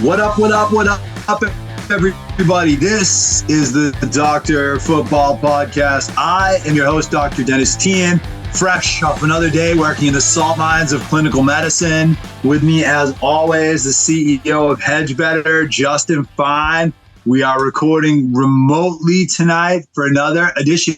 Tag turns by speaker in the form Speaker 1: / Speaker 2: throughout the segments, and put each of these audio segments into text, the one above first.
Speaker 1: What up, everybody? This is the Dr. Football Podcast. I am your host, Dr. Dennis Teehan, fresh off another day working in the salt mines of clinical medicine. With me, as always, the CEO of HedgeBetter, Justin Fein. We are recording remotely tonight for another edition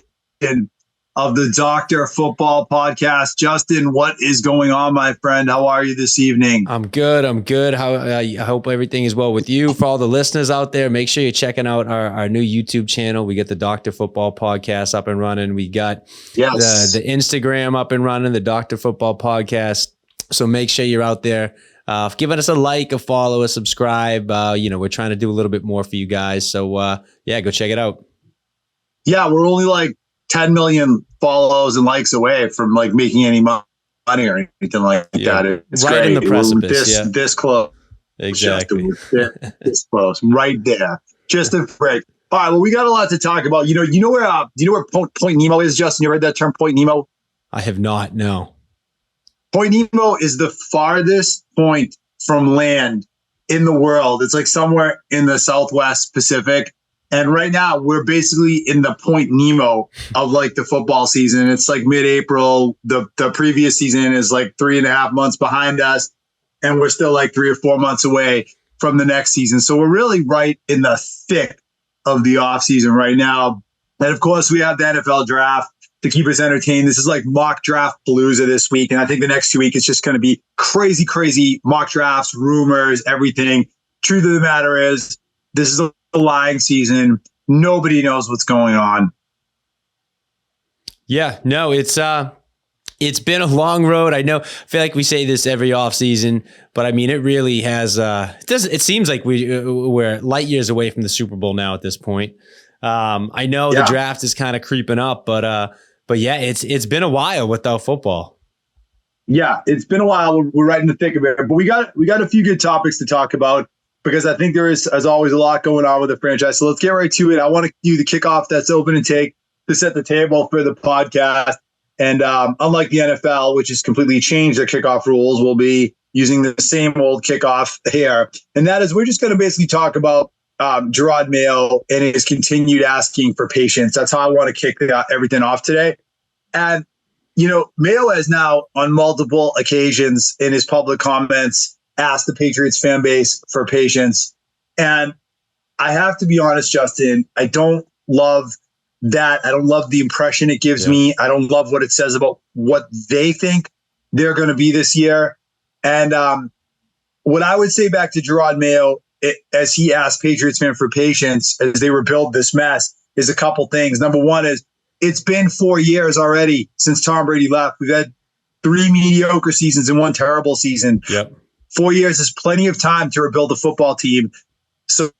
Speaker 1: of the Dr. Football Podcast. Justin, what is going on, my friend? How are you this evening?
Speaker 2: I'm good. I hope everything is well with you. For all the listeners out there, make sure you're checking out our new YouTube channel. We get the Dr. Football Podcast up and running. We got the Instagram up and running, the Dr. Football Podcast. So make sure you're out there. Giving us a like, a follow, a subscribe. We're trying to do a little bit more for you guys. So go check it out.
Speaker 1: Yeah, we're only like 10 million follows and likes away from like making any money or anything like that. It's
Speaker 2: right
Speaker 1: great.
Speaker 2: In the precipice.
Speaker 1: This close.
Speaker 2: Exactly.
Speaker 1: This close. Right there. Just a break. All right. Well, we got a lot to talk about. Do you know where Point Nemo is, Justin? You heard that term, Point Nemo?
Speaker 2: I have not. No.
Speaker 1: Point Nemo is the farthest point from land in the world. It's like somewhere in the Southwest Pacific. And right now we're basically in the Point Nemo of like the football season. It's like mid-April. The previous season is like 3.5 months behind us. And we're still like 3 or 4 months away from the next season. So we're really right in the thick of the off season right now. And of course we have the NFL draft to keep us entertained. This is like mock draft palooza this week. And I think the next 2 weeks, it's just going to be crazy mock drafts, rumors, everything. Truth of the matter is, this is a lying season. Nobody knows what's going on.
Speaker 2: Yeah, no, it's been a long road. I feel like we say this every off season, but I mean, it really has, it seems like we're light years away from the Super Bowl now at this point. I know the draft is kind of creeping up, but yeah, it's been a while without football.
Speaker 1: Yeah, it's been a while. We're right in the thick of it, but we got a few good topics to talk about, because I think there is, as always, a lot going on with the franchise. So let's get right to it. I want to do the kickoff that's open and take to set the table for the podcast. And unlike the NFL, which has completely changed their kickoff rules, we'll be using the same old kickoff here. And that is, we're just going to basically talk about Gerard Mayo and his continued asking for patience. That's how I want to kick everything off today. And, Mayo has now on multiple occasions in his public comments asked the Patriots fan base for patience. And I have to be honest, Justin, I don't love that. I don't love the impression it gives me. I don't love what it says about what they think they're going to be this year. And what I would say back to Gerard Mayo, as he asked Patriots fans for patience as they rebuild this mess, is a couple things. Number one is, it's been 4 years already since Tom Brady left. We've had 3 mediocre seasons and 1 terrible season.
Speaker 2: Yep.
Speaker 1: 4 years is plenty of time to rebuild a football team. So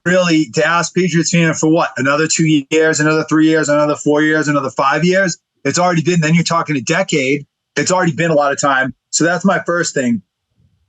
Speaker 1: really, to ask Patriots fans for what? Another 2 years, another 3 years, another 4 years, another 5 years? It's already been, then you're talking a decade. It's already been a lot of time. So that's my first thing.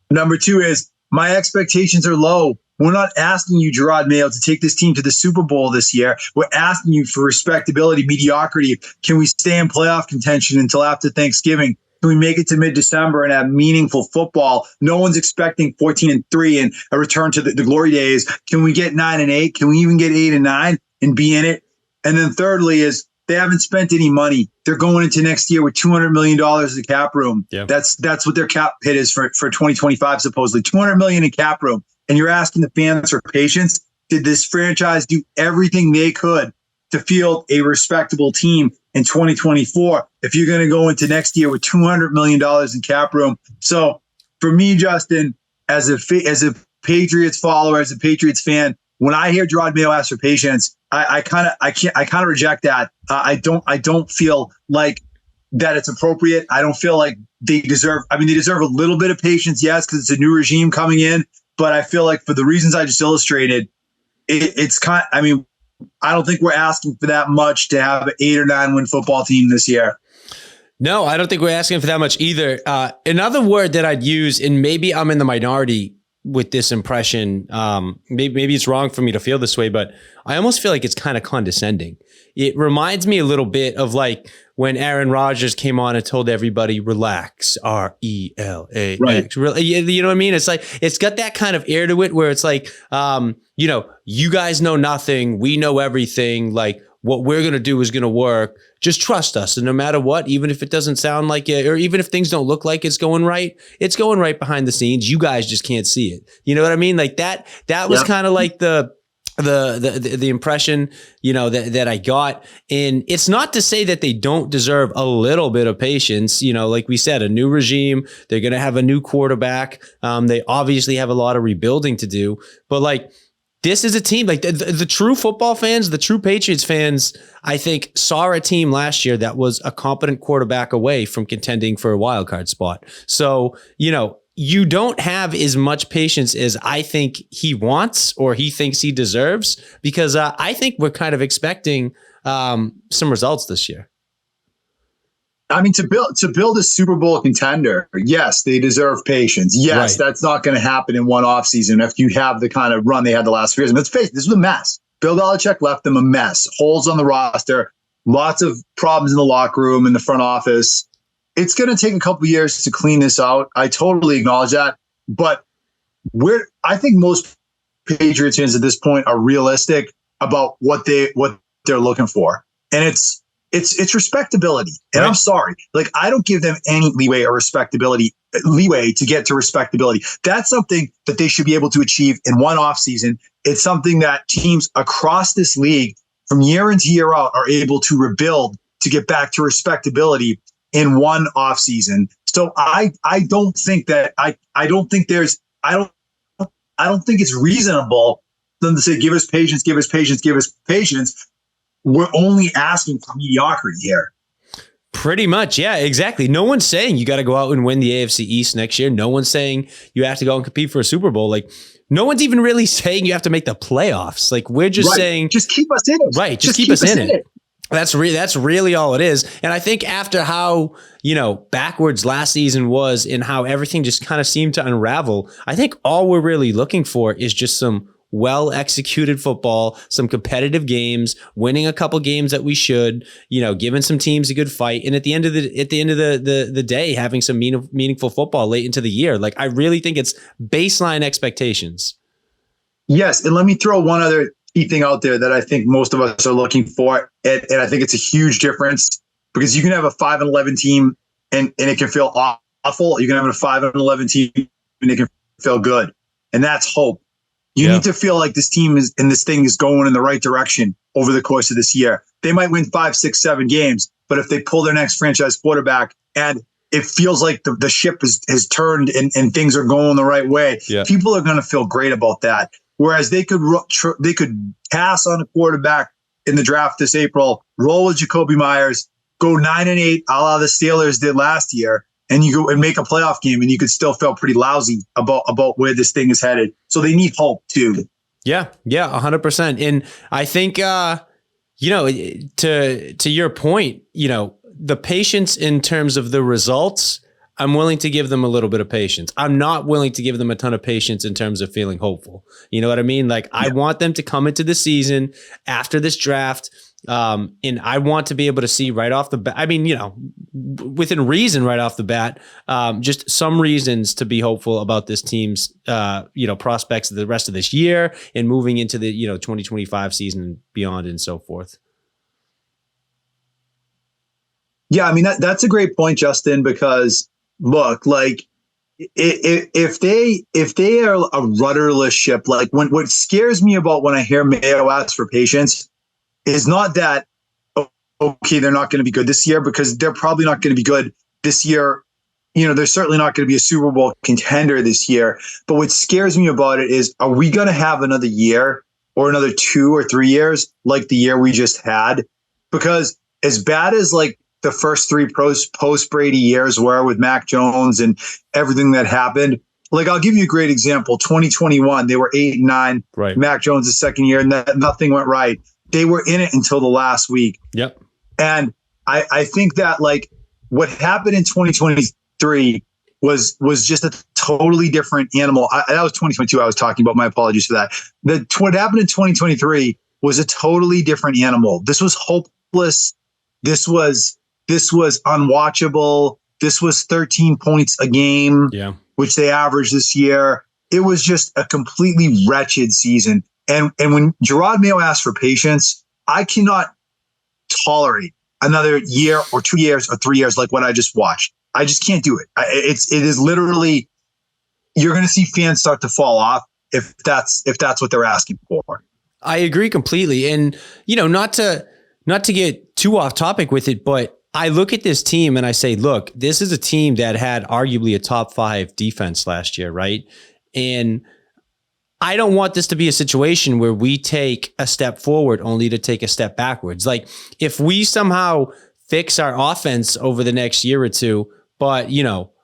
Speaker 1: Number 2 is, my expectations are low. We're not asking you, Gerard Mayo, to take this team to the Super Bowl this year. We're asking you for respectability, mediocrity. Can we stay in playoff contention until after Thanksgiving? Can we make it to mid-December and have meaningful football? No one's expecting 14-3 and a return to the glory days. Can we get 9-8? Can we even get 8-9 and be in it? And then thirdly is, they haven't spent any money. They're going into next year with $200 million in cap room. Yeah. That's what their cap hit is for 2025, supposedly. $200 million in cap room. And you're asking the fans for patience. Did this franchise do everything they could to field a respectable team in 2024 if you're going to go into next year with $200 million in cap room? So for me, Justin, as a Patriots follower, as a Patriots fan, when I hear Gerard Mayo ask for patience, I kind of reject that. I don't feel like that it's appropriate. I don't feel like they deserve a little bit of patience, yes, because it's a new regime coming in. But I feel like for the reasons I just illustrated, I don't think we're asking for that much to have an 8 or 9 win football team this year.
Speaker 2: No, I don't think we're asking for that much either. Another word that I'd use, and maybe I'm in the minority with this impression, maybe it's wrong for me to feel this way, but I almost feel like it's kind of condescending. It reminds me a little bit of like when Aaron Rodgers came on and told everybody, relax, RELAX.
Speaker 1: Right.
Speaker 2: You know what I mean? It's like, it's got that kind of air to it where it's like, you guys know nothing. We know everything. Like, what we're going to do is going to work. Just trust us. And no matter what, even if it doesn't sound like it, or even if things don't look like it's going right behind the scenes. You guys just can't see it. You know what I mean? Like that was kind of like the impression, that I got. And it's not to say that they don't deserve a little bit of patience. Like we said, a new regime, they're going to have a new quarterback. They obviously have a lot of rebuilding to do, but like, this is a team, like the true football fans, the true Patriots fans, I think, saw a team last year that was a competent quarterback away from contending for a wild card spot. So, you don't have as much patience as I think he wants or he thinks he deserves, because I think we're kind of expecting some results this year.
Speaker 1: I mean, to build a Super Bowl contender, yes, they deserve patience. Yes, right. That's not going to happen in one offseason if you have the kind of run they had the last few years. And let's face it, this was a mess. Bill Belichick left them a mess. Holes on the roster, lots of problems in the locker room, in the front office. It's going to take a couple of years to clean this out. I totally acknowledge that. But I think most Patriots fans at this point are realistic about what they're looking for. And it's respectability. And right. I'm sorry, like, I don't give them any leeway to get to respectability. That's something that they should be able to achieve in one offseason. It's something that teams across this league from year into year out are able to rebuild to get back to respectability in one offseason. So I don't think it's reasonable for them to say, give us patience, give us patience, give us patience. We're only asking for mediocrity here.
Speaker 2: Pretty much. Yeah, exactly. No one's saying you got to go out and win the AFC East next year. No one's saying you have to go and compete for a Super Bowl. Like, no one's even really saying you have to make the playoffs. Like, we're just saying,
Speaker 1: just keep us in it.
Speaker 2: Right. Just keep us in it. That's really all it is. And I think after how, backwards last season was and how everything just kind of seemed to unravel, I think all we're really looking for is just some well-executed football, some competitive games, winning a couple games that we should, giving some teams a good fight. And at the end of the day, having some meaningful football late into the year. Like, I really think it's baseline expectations.
Speaker 1: Yes. And let me throw one other key thing out there that I think most of us are looking for. And I think it's a huge difference, because you can have a 5-11 team and it can feel awful. You can have a 5-11 team and it can feel good. And that's hope. You need to feel like this team this thing is going in the right direction over the course of this year. They might win 5, 6, 7 games, but if they pull their next franchise quarterback and it feels like the ship has turned and things are going the right way, people are going to feel great about that. Whereas they could pass on a quarterback in the draft this April, roll with Jacoby Myers, go 9-8, a la the Steelers did last year, and you go and make a playoff game, and you could still feel pretty lousy about where this thing is headed. So they need hope too.
Speaker 2: Yeah, 100%. And I think, to your point, the patience in terms of the results, I'm willing to give them a little bit of patience. I'm not willing to give them a ton of patience in terms of feeling hopeful. You know what I mean? Like, I want them to come into the season after this draft, and I want to be able to see right off the bat. I mean, within reason, right off the bat, just some reasons to be hopeful about this team's, prospects the rest of this year and moving into the, 2025 season and beyond and so forth.
Speaker 1: Yeah, I mean, that's a great point, Justin, because look, like, if they are a rudderless ship, like, what scares me about when I hear Mayo ask for patience is not that, okay, they're not going to be good this year, because they're probably not going to be good this year. They're certainly not going to be a Super Bowl contender this year. But what scares me about it is, are we going to have another year or another 2 or 3 years like the year we just had? Because as bad as like the first 3 post Brady years were with Mac Jones and everything that happened, like, I'll give you a great example. 2021, they were 8-9.
Speaker 2: Right.
Speaker 1: Mac Jones' second year, and nothing went right. They were in it until the last week.
Speaker 2: Yep.
Speaker 1: And I think that, like, what happened in 2023 was just a totally different animal. That was 2022 I was talking about. My apologies for that. What happened in 2023 was a totally different animal. This was hopeless. This was this was unwatchable. This was 13 points a game, which they averaged this year. It was just a completely wretched season. And when Gerard Mayo asked for patience, I cannot tolerate another year or 2 years or 3 years like what I just watched. I just can't do it. It is literally, you're going to see fans start to fall off if that's what they're asking for.
Speaker 2: I agree completely. And, not to get too off topic with it, but I look at this team and I say, look, this is a team that had arguably a top 5 defense last year, right? And I don't want this to be a situation where we take a step forward only to take a step backwards. Like, if we somehow fix our offense over the next year or two, but,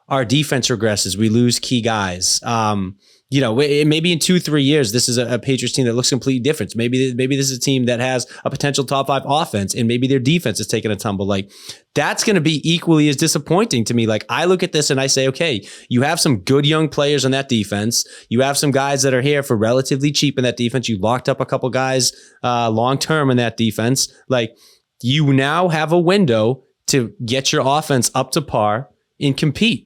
Speaker 2: our defense regresses, we lose key guys. Maybe in 2-3 years, this is a Patriots team that looks completely different. Maybe this is a team that has a potential top 5 offense, and maybe their defense is taking a tumble. Like, that's going to be equally as disappointing to me. Like, I look at this and I say, okay, you have some good young players on that defense. You have some guys that are here for relatively cheap in that defense. You locked up a couple guys long-term in that defense. Like, you now have a window to get your offense up to par and compete.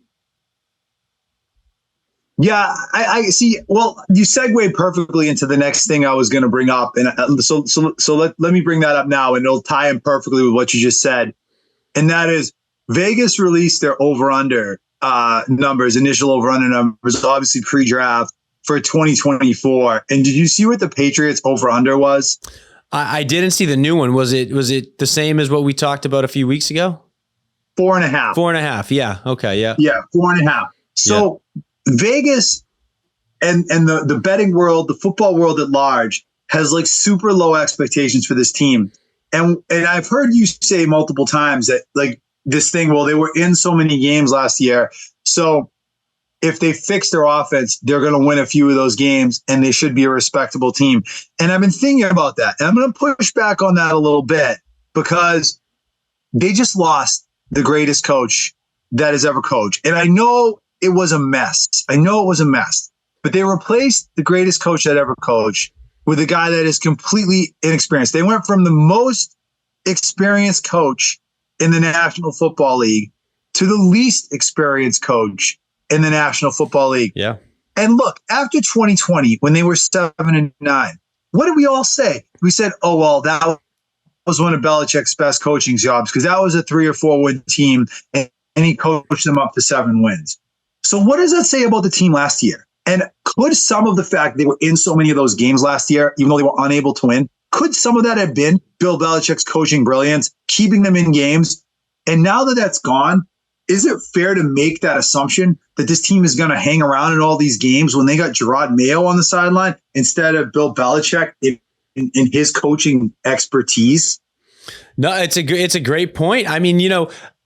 Speaker 1: Yeah, I see. Well, you segue perfectly into the next thing I was going to bring up. And so let me bring that up now, and it'll tie in perfectly with what you just said. And that is, Vegas released their over-under numbers, initial over-under numbers, obviously pre-draft for 2024. And did you see what the Patriots over-under was?
Speaker 2: I didn't see the new one. Was it the same as what we talked about a few weeks ago?
Speaker 1: 4.5.
Speaker 2: 4.5. Yeah. Okay. Yeah.
Speaker 1: Yeah. 4.5. So Vegas and the betting world, the football world at large, has like super low expectations for this team. And I've heard you say multiple times that like this thing, well, they were in so many games last year. So if they fix their offense, they're going to win a few of those games and they should be a respectable team. And I've been thinking about that. And I'm going to push back on that a little bit because they just lost the greatest coach that has ever coached. And I know it was a mess. But they replaced the greatest coach that ever coached with a guy that is completely inexperienced. They went from the most experienced coach in the National Football League to the least experienced coach in the National Football League.
Speaker 2: Yeah.
Speaker 1: And look, after 2020, when they were 7-9, what did we all say? We said, oh, well, that was one of Belichick's best coaching jobs because that was a 3 or 4 win team and he coached them up to 7 wins. So what does that say about the team last year? And could some of the fact they were in so many of those games last year, even though they were unable to win, could some of that have been Bill Belichick's coaching brilliance, keeping them in games? And now that that's gone, is it fair to make that assumption that this team is going to hang around in all these games when they got Gerard Mayo on the sideline instead of Bill Belichick in his coaching expertise?
Speaker 2: No, it's a great point. I mean,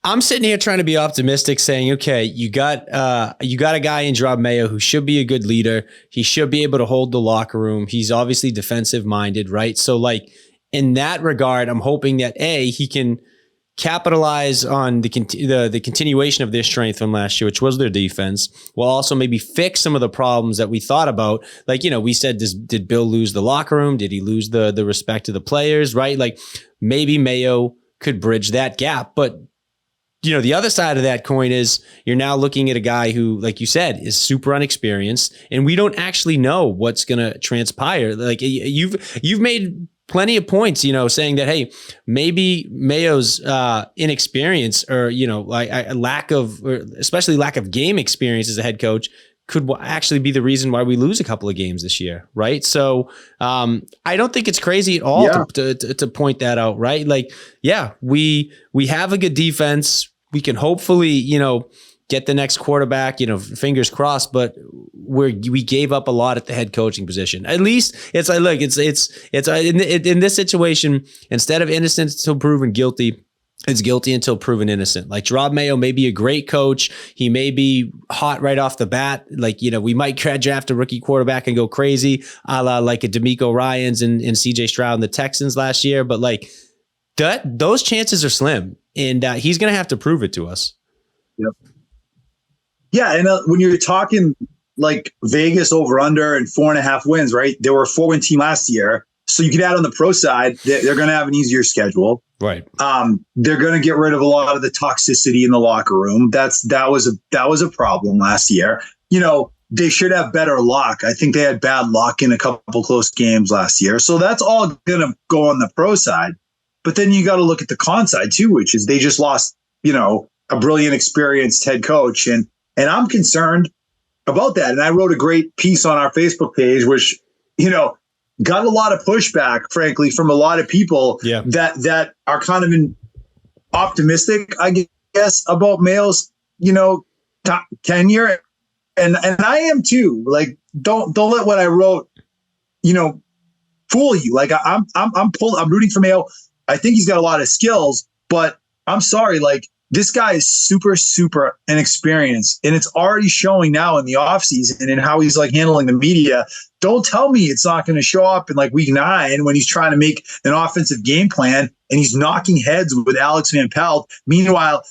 Speaker 2: I'm sitting here trying to be optimistic, saying, okay, you got a guy in Gerard Mayo who should be a good leader. He should be able to hold the locker room. He's obviously defensive minded, right? So like in that regard, I'm hoping that he can capitalize on the continuation of their strength from last year, which was their defense, while also maybe fix some of the problems that we thought about. Like, we said, did Bill lose the locker room? Did he lose the respect of the players, right? Like maybe Mayo could bridge that gap, but the other side of that coin is you're now looking at a guy who, like you said, is super unexperienced, and we don't actually know what's going to transpire. Like you've made plenty of points, saying that, hey, maybe Mayo's inexperience or, especially lack of game experience as a head coach could actually be the reason why we lose a couple of games this year. Right. So I don't think it's crazy at all to point that out. Right. Like, we have a good defense. We can hopefully, get the next quarterback, fingers crossed, but we gave up a lot at the head coaching position. At least it's like, look, it's in this situation, instead of innocent until proven guilty, it's guilty until proven innocent. Like Gerard Mayo may be a great coach. He may be hot right off the bat. Like, we might draft a rookie quarterback and go crazy, a la like a DeMeco Ryans and CJ Stroud and the Texans last year. But like those chances are slim, and he's going to have to prove it to us.
Speaker 1: Yep. Yeah. And when you're talking like Vegas over under and 4.5 wins, right? They were a 4-win team last year. So you can add on the pro side, they're going to have an easier schedule.
Speaker 2: Right.
Speaker 1: They're going to get rid of a lot of the toxicity in the locker room. That was a problem last year. They should have better luck. I think they had bad luck in a couple close games last year. So that's all going to go on the pro side. But then you got to look at the con side too, which is they just lost, a brilliant, experienced head coach. And I'm concerned about that. And I wrote a great piece on our Facebook page, which, got a lot of pushback, frankly, from a lot of people that are kind of optimistic, I guess, about Mayo's, tenure. And I am too. Like, don't let what I wrote, fool you. Like, I'm rooting for Mayo. I think he's got a lot of skills, but I'm sorry. Like, this guy is super, super inexperienced, and it's already showing now in the offseason and how he's like handling the media. Don't tell me it's not going to show up in like week 9 when he's trying to make an offensive game plan and he's knocking heads with Alex Van Pelt. Meanwhile,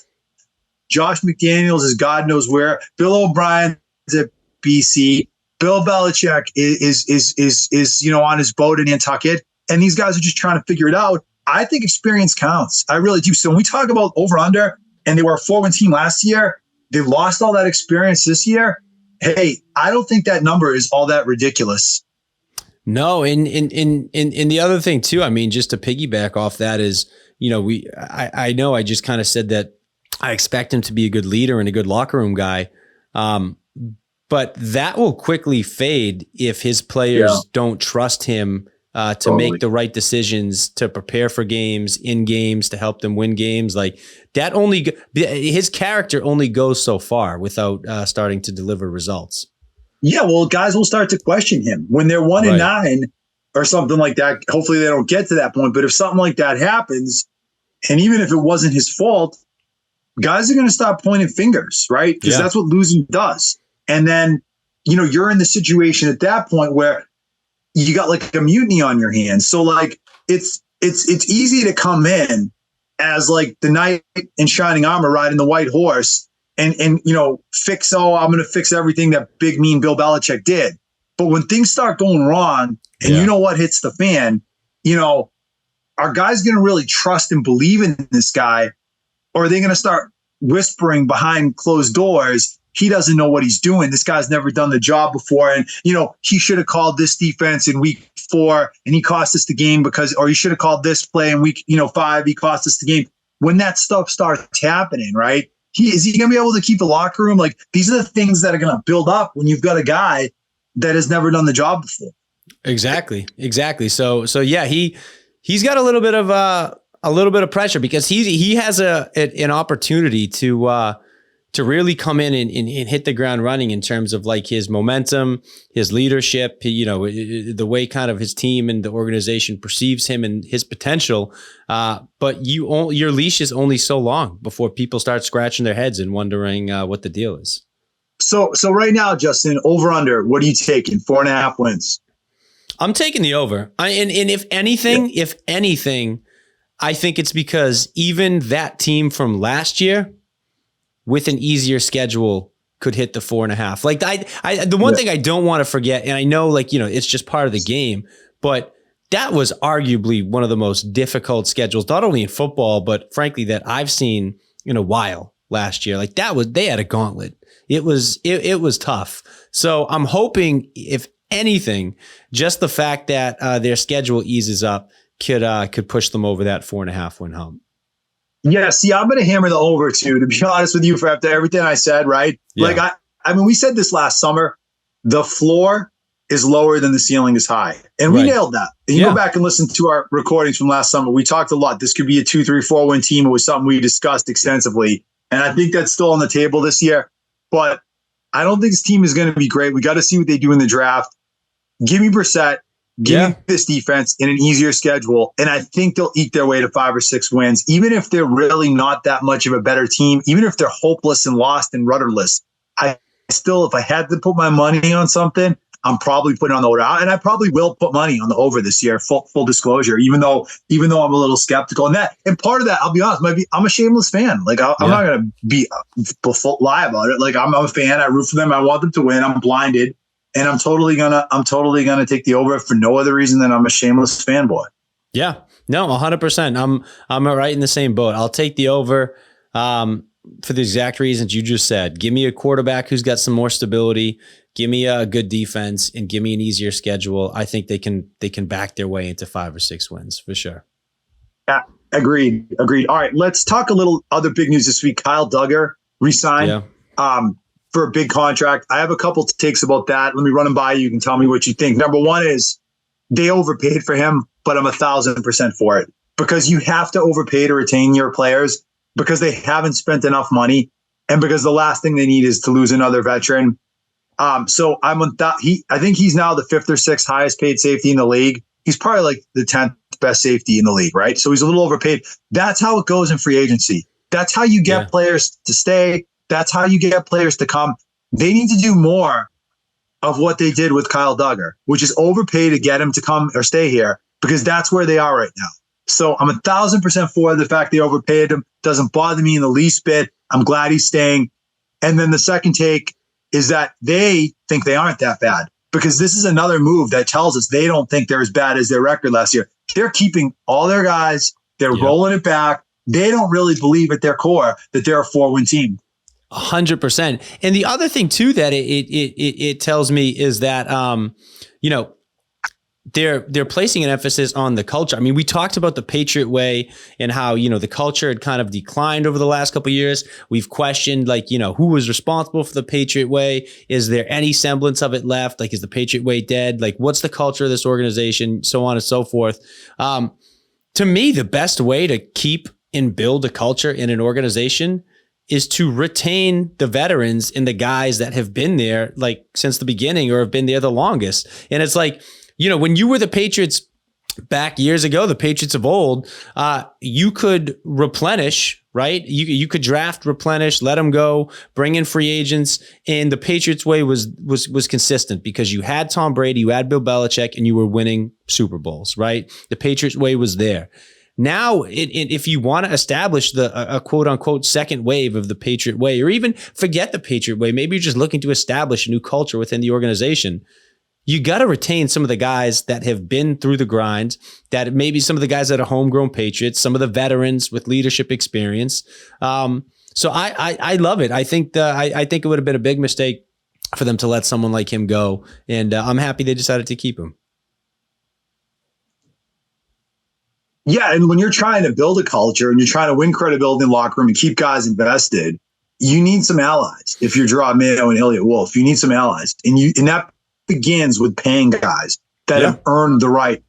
Speaker 1: Josh McDaniels is God knows where. Bill O'Brien's at BC. Bill Belichick is on his boat in Nantucket, and these guys are just trying to figure it out. I think experience counts. I really do. So when we talk about over/under, and they were a 4-win team last year, they lost all that experience this year. Hey, I don't think that number is all that ridiculous.
Speaker 2: No, and the other thing too, I mean, just to piggyback off that is, I know I just kind of said that I expect him to be a good leader and a good locker room guy. But that will quickly fade if his players don't trust him to make the right decisions, to prepare for games, in games, to help them win games. Like that his character only goes so far without starting to deliver results.
Speaker 1: Yeah, well, guys will start to question him when they're 1-9 or something like that. Hopefully they don't get to that point. But if something like that happens, and even if it wasn't his fault, guys are going to stop pointing fingers, right? Because that's what losing does. And then, you're in the situation at that point where you got like a mutiny on your hands. So like it's easy to come in as like the knight in shining armor riding the white horse and I'm going to fix everything that big mean Bill Belichick did. But when things start going wrong and you know what hits the fan, are guys going to really trust and believe in this guy? Or are they going to start whispering behind closed doors? He doesn't know what he's doing. This guy's never done the job before. And, he should have called this defense in week 4 and he cost us the game or he should have called this play in week, 5, he cost us the game. When that stuff starts happening, right? Is he going to be able to keep the locker room? Like, these are the things that are going to build up when you've got a guy that has never done the job before.
Speaker 2: Exactly. So yeah, he's got a little bit of pressure because he has an opportunity to really come in and hit the ground running in terms of like his momentum, his leadership, the way kind of his team and the organization perceives him and his potential. But your leash is only so long before people start scratching their heads and wondering what the deal is.
Speaker 1: So right now, Justin, over under, what are you taking? 4.5 wins.
Speaker 2: I'm taking the over. And if anything, I think it's because even that team from last year, with an easier schedule, could hit the 4.5. Like the one thing I don't want to forget, and I know it's just part of the game, but that was arguably one of the most difficult schedules, not only in football, but frankly that I've seen in a while last year. Like they had a gauntlet. It was tough. So I'm hoping, if anything, just the fact that their schedule eases up could push them over that 4.5 win hump.
Speaker 1: Yeah, see, I'm going to hammer the over too, to be honest with you, for after everything I said, right? Yeah. Like, I mean, we said this last summer, the floor is lower than the ceiling is high. And we nailed that. And you go back and listen to our recordings from last summer. We talked a lot. This could be a 2, 3, 4 win team. It was something we discussed extensively. And I think that's still on the table this year. But I don't think this team is going to be great. We got to see what they do in the draft. Give me Brissett. Give me this defense in an easier schedule, and I think they'll eke their way to 5 or 6 wins, even if they're really not that much of a better team, even if they're hopeless and lost and rudderless. If I had to put my money on something, I'm probably putting on the over. And I probably will put money on the over this year, full disclosure, even though I'm a little skeptical. And part of that, I'll be honest, I'm a shameless fan. Like, I'm not going to lie about it. Like, I'm a fan. I root for them. I want them to win. I'm blinded. and I'm totally gonna take the over for no other reason than I'm a shameless fanboy.
Speaker 2: Yeah, no, 100%. I'm right in the same boat. I'll take the over for the exact reasons you just said. Give me a quarterback who's got some more stability. Give me a good defense, and give me an easier schedule. I think they can back their way into 5 or 6 wins for sure.
Speaker 1: Yeah, agreed. All right, let's talk a little other big news this week. Kyle Duggar resigned for a big contract. I have a couple takes about that. Let me run them by you. You can tell me what you think. Number one is they overpaid for him, but I'm 1,000% for it, because you have to overpay to retain your players, because they haven't spent enough money, and because the last thing they need is to lose another veteran. So I'm on that. I think he's now the 5th or 6th highest paid safety in the league. He's probably like the 10th best safety in the league, right? So he's a little overpaid. That's how it goes in free agency. That's how you get players to stay. That's how you get players to come. They need to do more of what they did with Kyle Duggar, which is overpay to get him to come or stay here, because that's where they are right now. So I'm 1,000% for the fact they overpaid him. Doesn't bother me in the least bit. I'm glad he's staying. And then the second take is that they think they aren't that bad, because this is another move that tells us they don't think they're as bad as their record last year. They're keeping all their guys. They're rolling it back. They don't really believe at their core that they're a 4-win team.
Speaker 2: 100%. And the other thing too that it tells me is that they're placing an emphasis on the culture. I mean, we talked about the Patriot way and how, the culture had kind of declined over the last couple of years. We've questioned, who was responsible for the Patriot way? Is there any semblance of it left? Like, is the Patriot way dead? Like, what's the culture of this organization? So on and so forth. To me, the best way to keep and build a culture in an organization is to retain the veterans and the guys that have been there since the beginning or have been there the longest. And it's like, when you were the Patriots back years ago, the Patriots of old, you could replenish, right? You could draft, replenish, let them go, bring in free agents. And the Patriots way was consistent, because you had Tom Brady, you had Bill Belichick, and you were winning Super Bowls, right? The Patriots way was there. Now, if you want to establish a quote unquote second wave of the Patriot way, or even forget the Patriot way, maybe you're just looking to establish a new culture within the organization, you got to retain some of the guys that have been through the grind, that maybe some of the guys that are homegrown Patriots, some of the veterans with leadership experience. So I love it. I think it would have been a big mistake for them to let someone like him go. And I'm happy they decided to keep him.
Speaker 1: Yeah, and when you're trying to build a culture and you're trying to win credibility in the locker room and keep guys invested, you need some allies. If you're Gerard Mayo and Elliott Wolf, you need some allies. And that begins with paying guys that have earned the right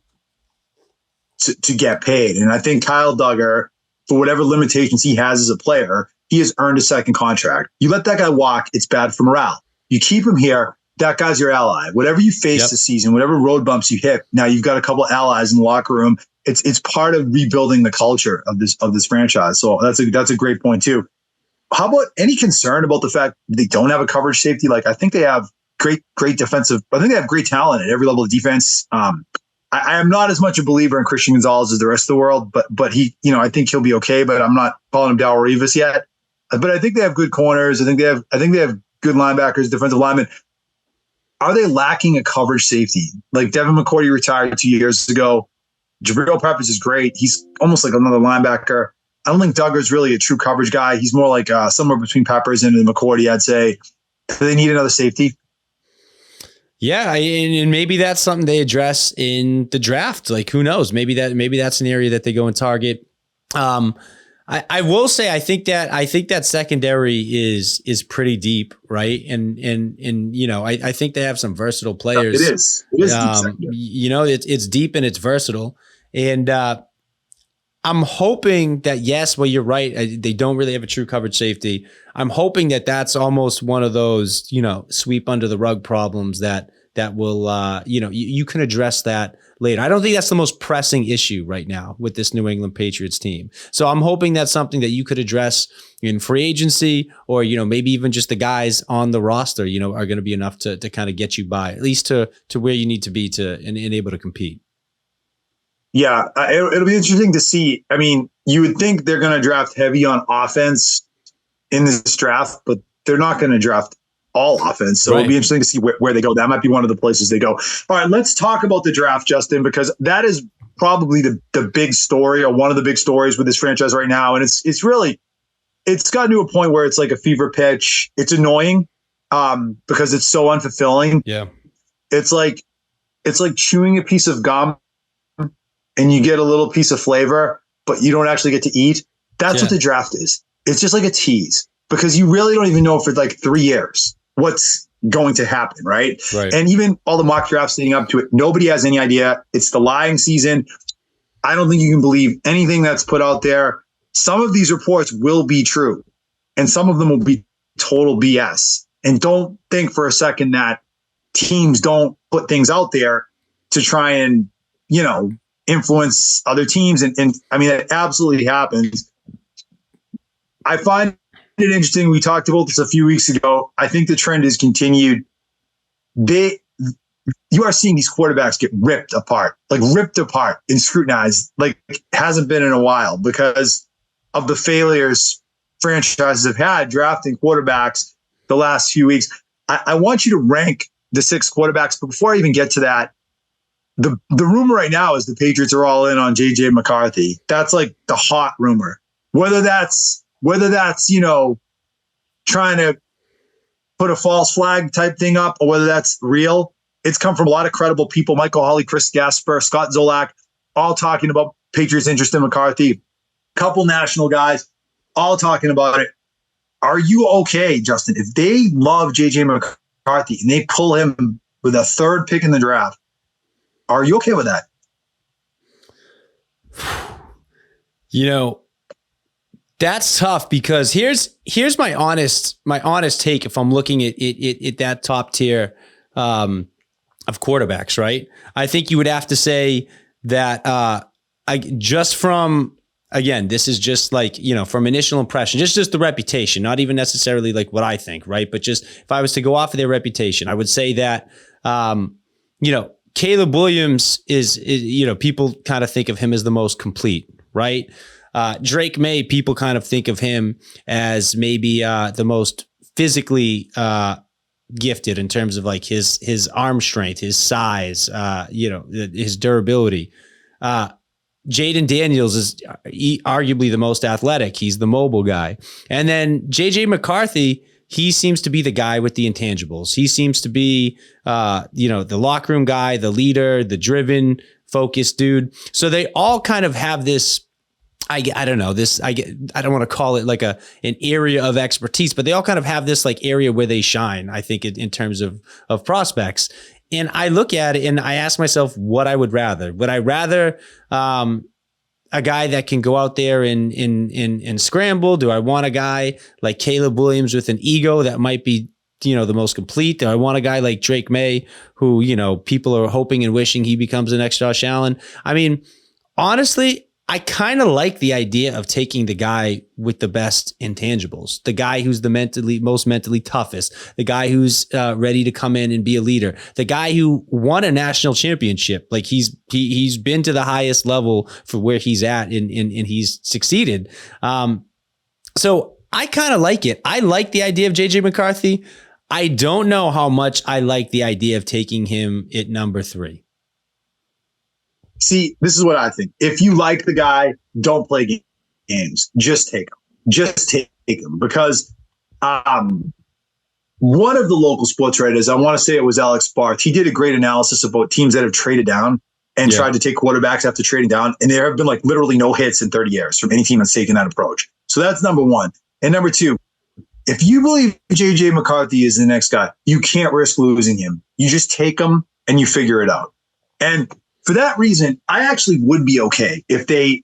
Speaker 1: to get paid. And I think Kyle Duggar, for whatever limitations he has as a player, he has earned a second contract. You let that guy walk, it's bad for morale. You keep him here, that guy's your ally. Whatever you face this season, whatever road bumps you hit, now you've got a couple allies in the locker room. It's part of rebuilding the culture of this franchise. So that's a great point too. How about any concern about the fact they don't have a coverage safety? I think they have great defensive. I think they have great talent at every level of defense. I am not as much a believer in Christian Gonzalez as the rest of the world, but he, I think he'll be okay. But I'm not calling him Darrelle Revis yet. But I think they have good corners. I think they have good linebackers, defensive linemen. Are they lacking a coverage safety? Like Devin McCourty retired 2 years ago. Jabril Peppers is great. He's almost like another linebacker. I don't think Duggar's really a true coverage guy. He's more like somewhere between Peppers and McCourty, I'd say. Do they need another safety?
Speaker 2: Yeah, and maybe that's something they address in the draft. Like, who knows? Maybe that's an area that they go and target. I will say I think that secondary is pretty deep, right? And I think they have some versatile players.
Speaker 1: It is deep.
Speaker 2: It's deep and it's versatile. And I'm hoping that, yes, well, you're right. They don't really have a true coverage safety. I'm hoping that that's almost one of those, sweep under the rug problems that will, you can address that later. I don't think that's the most pressing issue right now with this New England Patriots team. So I'm hoping that's something that you could address in free agency, or, maybe even just the guys on the roster, are going to be enough to kind of get you by, at least to where you need to be and able to compete.
Speaker 1: Yeah, it'll be interesting to see. I mean, you would think they're going to draft heavy on offense in this draft, but they're not going to draft all offense. So it'll be interesting to see where they go. That might be one of the places they go. All right, let's talk about the draft, Justin, because that is probably the big story, or one of the big stories with this franchise right now. And it's gotten to a point where it's like a fever pitch. It's annoying because it's so unfulfilling.
Speaker 2: Yeah.
Speaker 1: It's like chewing a piece of gum and you get a little piece of flavor, but you don't actually get to eat. That's what the draft is. It's just like a tease, because you really don't even know for like 3 years what's going to happen, right? And even all the mock drafts leading up to it, nobody has any idea. It's the lying season. I don't think you can believe anything that's put out there. Some of these reports will be true, and some of them will be total BS. And don't think for a second that teams don't put things out there to try and, influence other teams. And I mean, it absolutely happens. I find it interesting. We talked about this a few weeks ago. I think the trend has continued. You are seeing these quarterbacks get ripped apart and scrutinized like it hasn't been in a while, because of the failures franchises have had drafting quarterbacks the last few weeks. I want you to rank the 6 quarterbacks, but before I even get to that, the rumor right now is the Patriots are all in on JJ McCarthy. That's like the hot rumor. Whether that's trying to put a false flag type thing up, or whether that's real, it's come from a lot of credible people. Michael Hawley, Chris Gasper, Scott Zolak, all talking about Patriots' interest in McCarthy. Couple national guys, all talking about it. Are you okay, Justin, if they love JJ McCarthy and they pull him with a 3rd pick in the draft? Are you okay with that?
Speaker 2: That's tough, because here's my honest take. If I'm looking at that top tier of quarterbacks, right? I think you would have to say that this is just like, from initial impression, just the reputation, not even necessarily like what I think, right? But just if I was to go off of their reputation, I would say that, Caleb Williams is people kind of think of him as the most complete, right? Drake May, people kind of think of him as maybe the most physically gifted in terms of like his arm strength, his size, his durability. Jaden Daniels is arguably the most athletic. He's the mobile guy. And then JJ McCarthy, he seems to be the guy with the intangibles. He seems to be, the locker room guy, the leader, the driven, focused dude. So they all kind of have this, I don't know, I don't want to call it like an area of expertise, but they all kind of have this like area where they shine, I think, in terms of prospects. And I look at it and I ask myself what I would rather. Would I rather a guy that can go out there and scramble? Do I want a guy like Caleb Williams with an ego that might be, the most complete? Do I want a guy like Drake May who, people are hoping and wishing he becomes the next Josh Allen? I mean, honestly, I kind of like the idea of taking the guy with the best intangibles, the guy who's the most mentally toughest, the guy who's ready to come in and be a leader, the guy who won a national championship. Like he's been to the highest level for where he's at and he's succeeded. So I kind of like it. I like the idea of JJ McCarthy. I don't know how much I like the idea of taking him at number 3.
Speaker 1: See, this is what I think. If you like the guy, don't play games. Just take him. Just take him. Because one of the local sports writers, I want to say it was Alex Barth, he did a great analysis about teams that have traded down and tried to take quarterbacks after trading down. And there have been like literally no hits in 30 years from any team that's taken that approach. So that's number 1. And number 2, if you believe JJ McCarthy is the next guy, you can't risk losing him. You just take him and you figure it out. And for that reason, I actually would be okay if they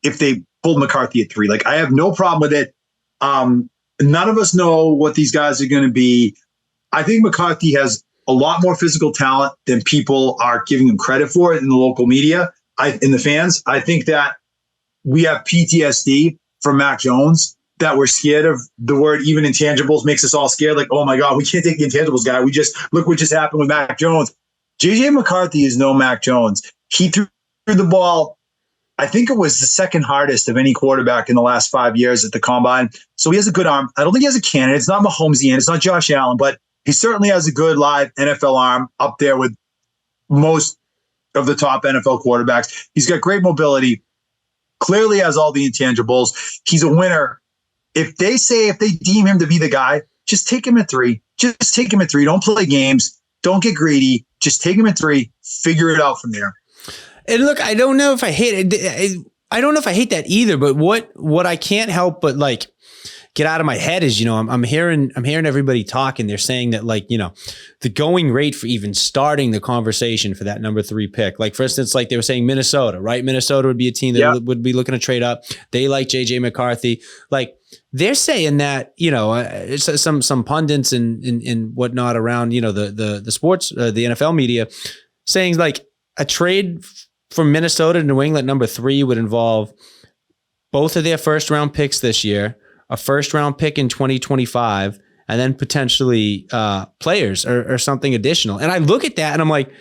Speaker 1: pulled McCarthy at 3. Like, I have no problem with it. None of us know what these guys are going to be. I think McCarthy has a lot more physical talent than people are giving him credit for in the local media, in the fans. I think that we have PTSD from Mac Jones, that we're scared of the word even intangibles makes us all scared. Like, oh my God, we can't take the intangibles guy. Look what just happened with Mac Jones. JJ McCarthy is no Mac Jones. He threw the ball, I think it was the second hardest of any quarterback in the last 5 years at the combine. So he has a good arm. I don't think he has a cannon. It's not Mahomesian. It's not Josh Allen, but He certainly has a good live NFL arm up there with most of the top NFL quarterbacks. He's got great mobility, clearly has all the intangibles. He's a winner. If they deem him to be the guy, just take him at 3. Just take him at 3. Don't play games. Don't get greedy. Just take him at 3. Figure it out from there.
Speaker 2: And look, I don't know if I hate it. I don't know if I hate that either, but what I can't help but like get out of my head is, I'm hearing everybody talk, and they're saying that, like, the going rate for even starting the conversation for that number 3 pick. Like, for instance, like they were saying Minnesota, right? Minnesota would be a team that would be looking to trade up. They like JJ McCarthy. Like, they're saying that, some pundits and whatnot around, the sports, the NFL media saying like a trade from Minnesota to New England number 3 would involve both of their first round picks this year, a first round pick in 2025, and then potentially players or something additional. And I look at that and I'm like,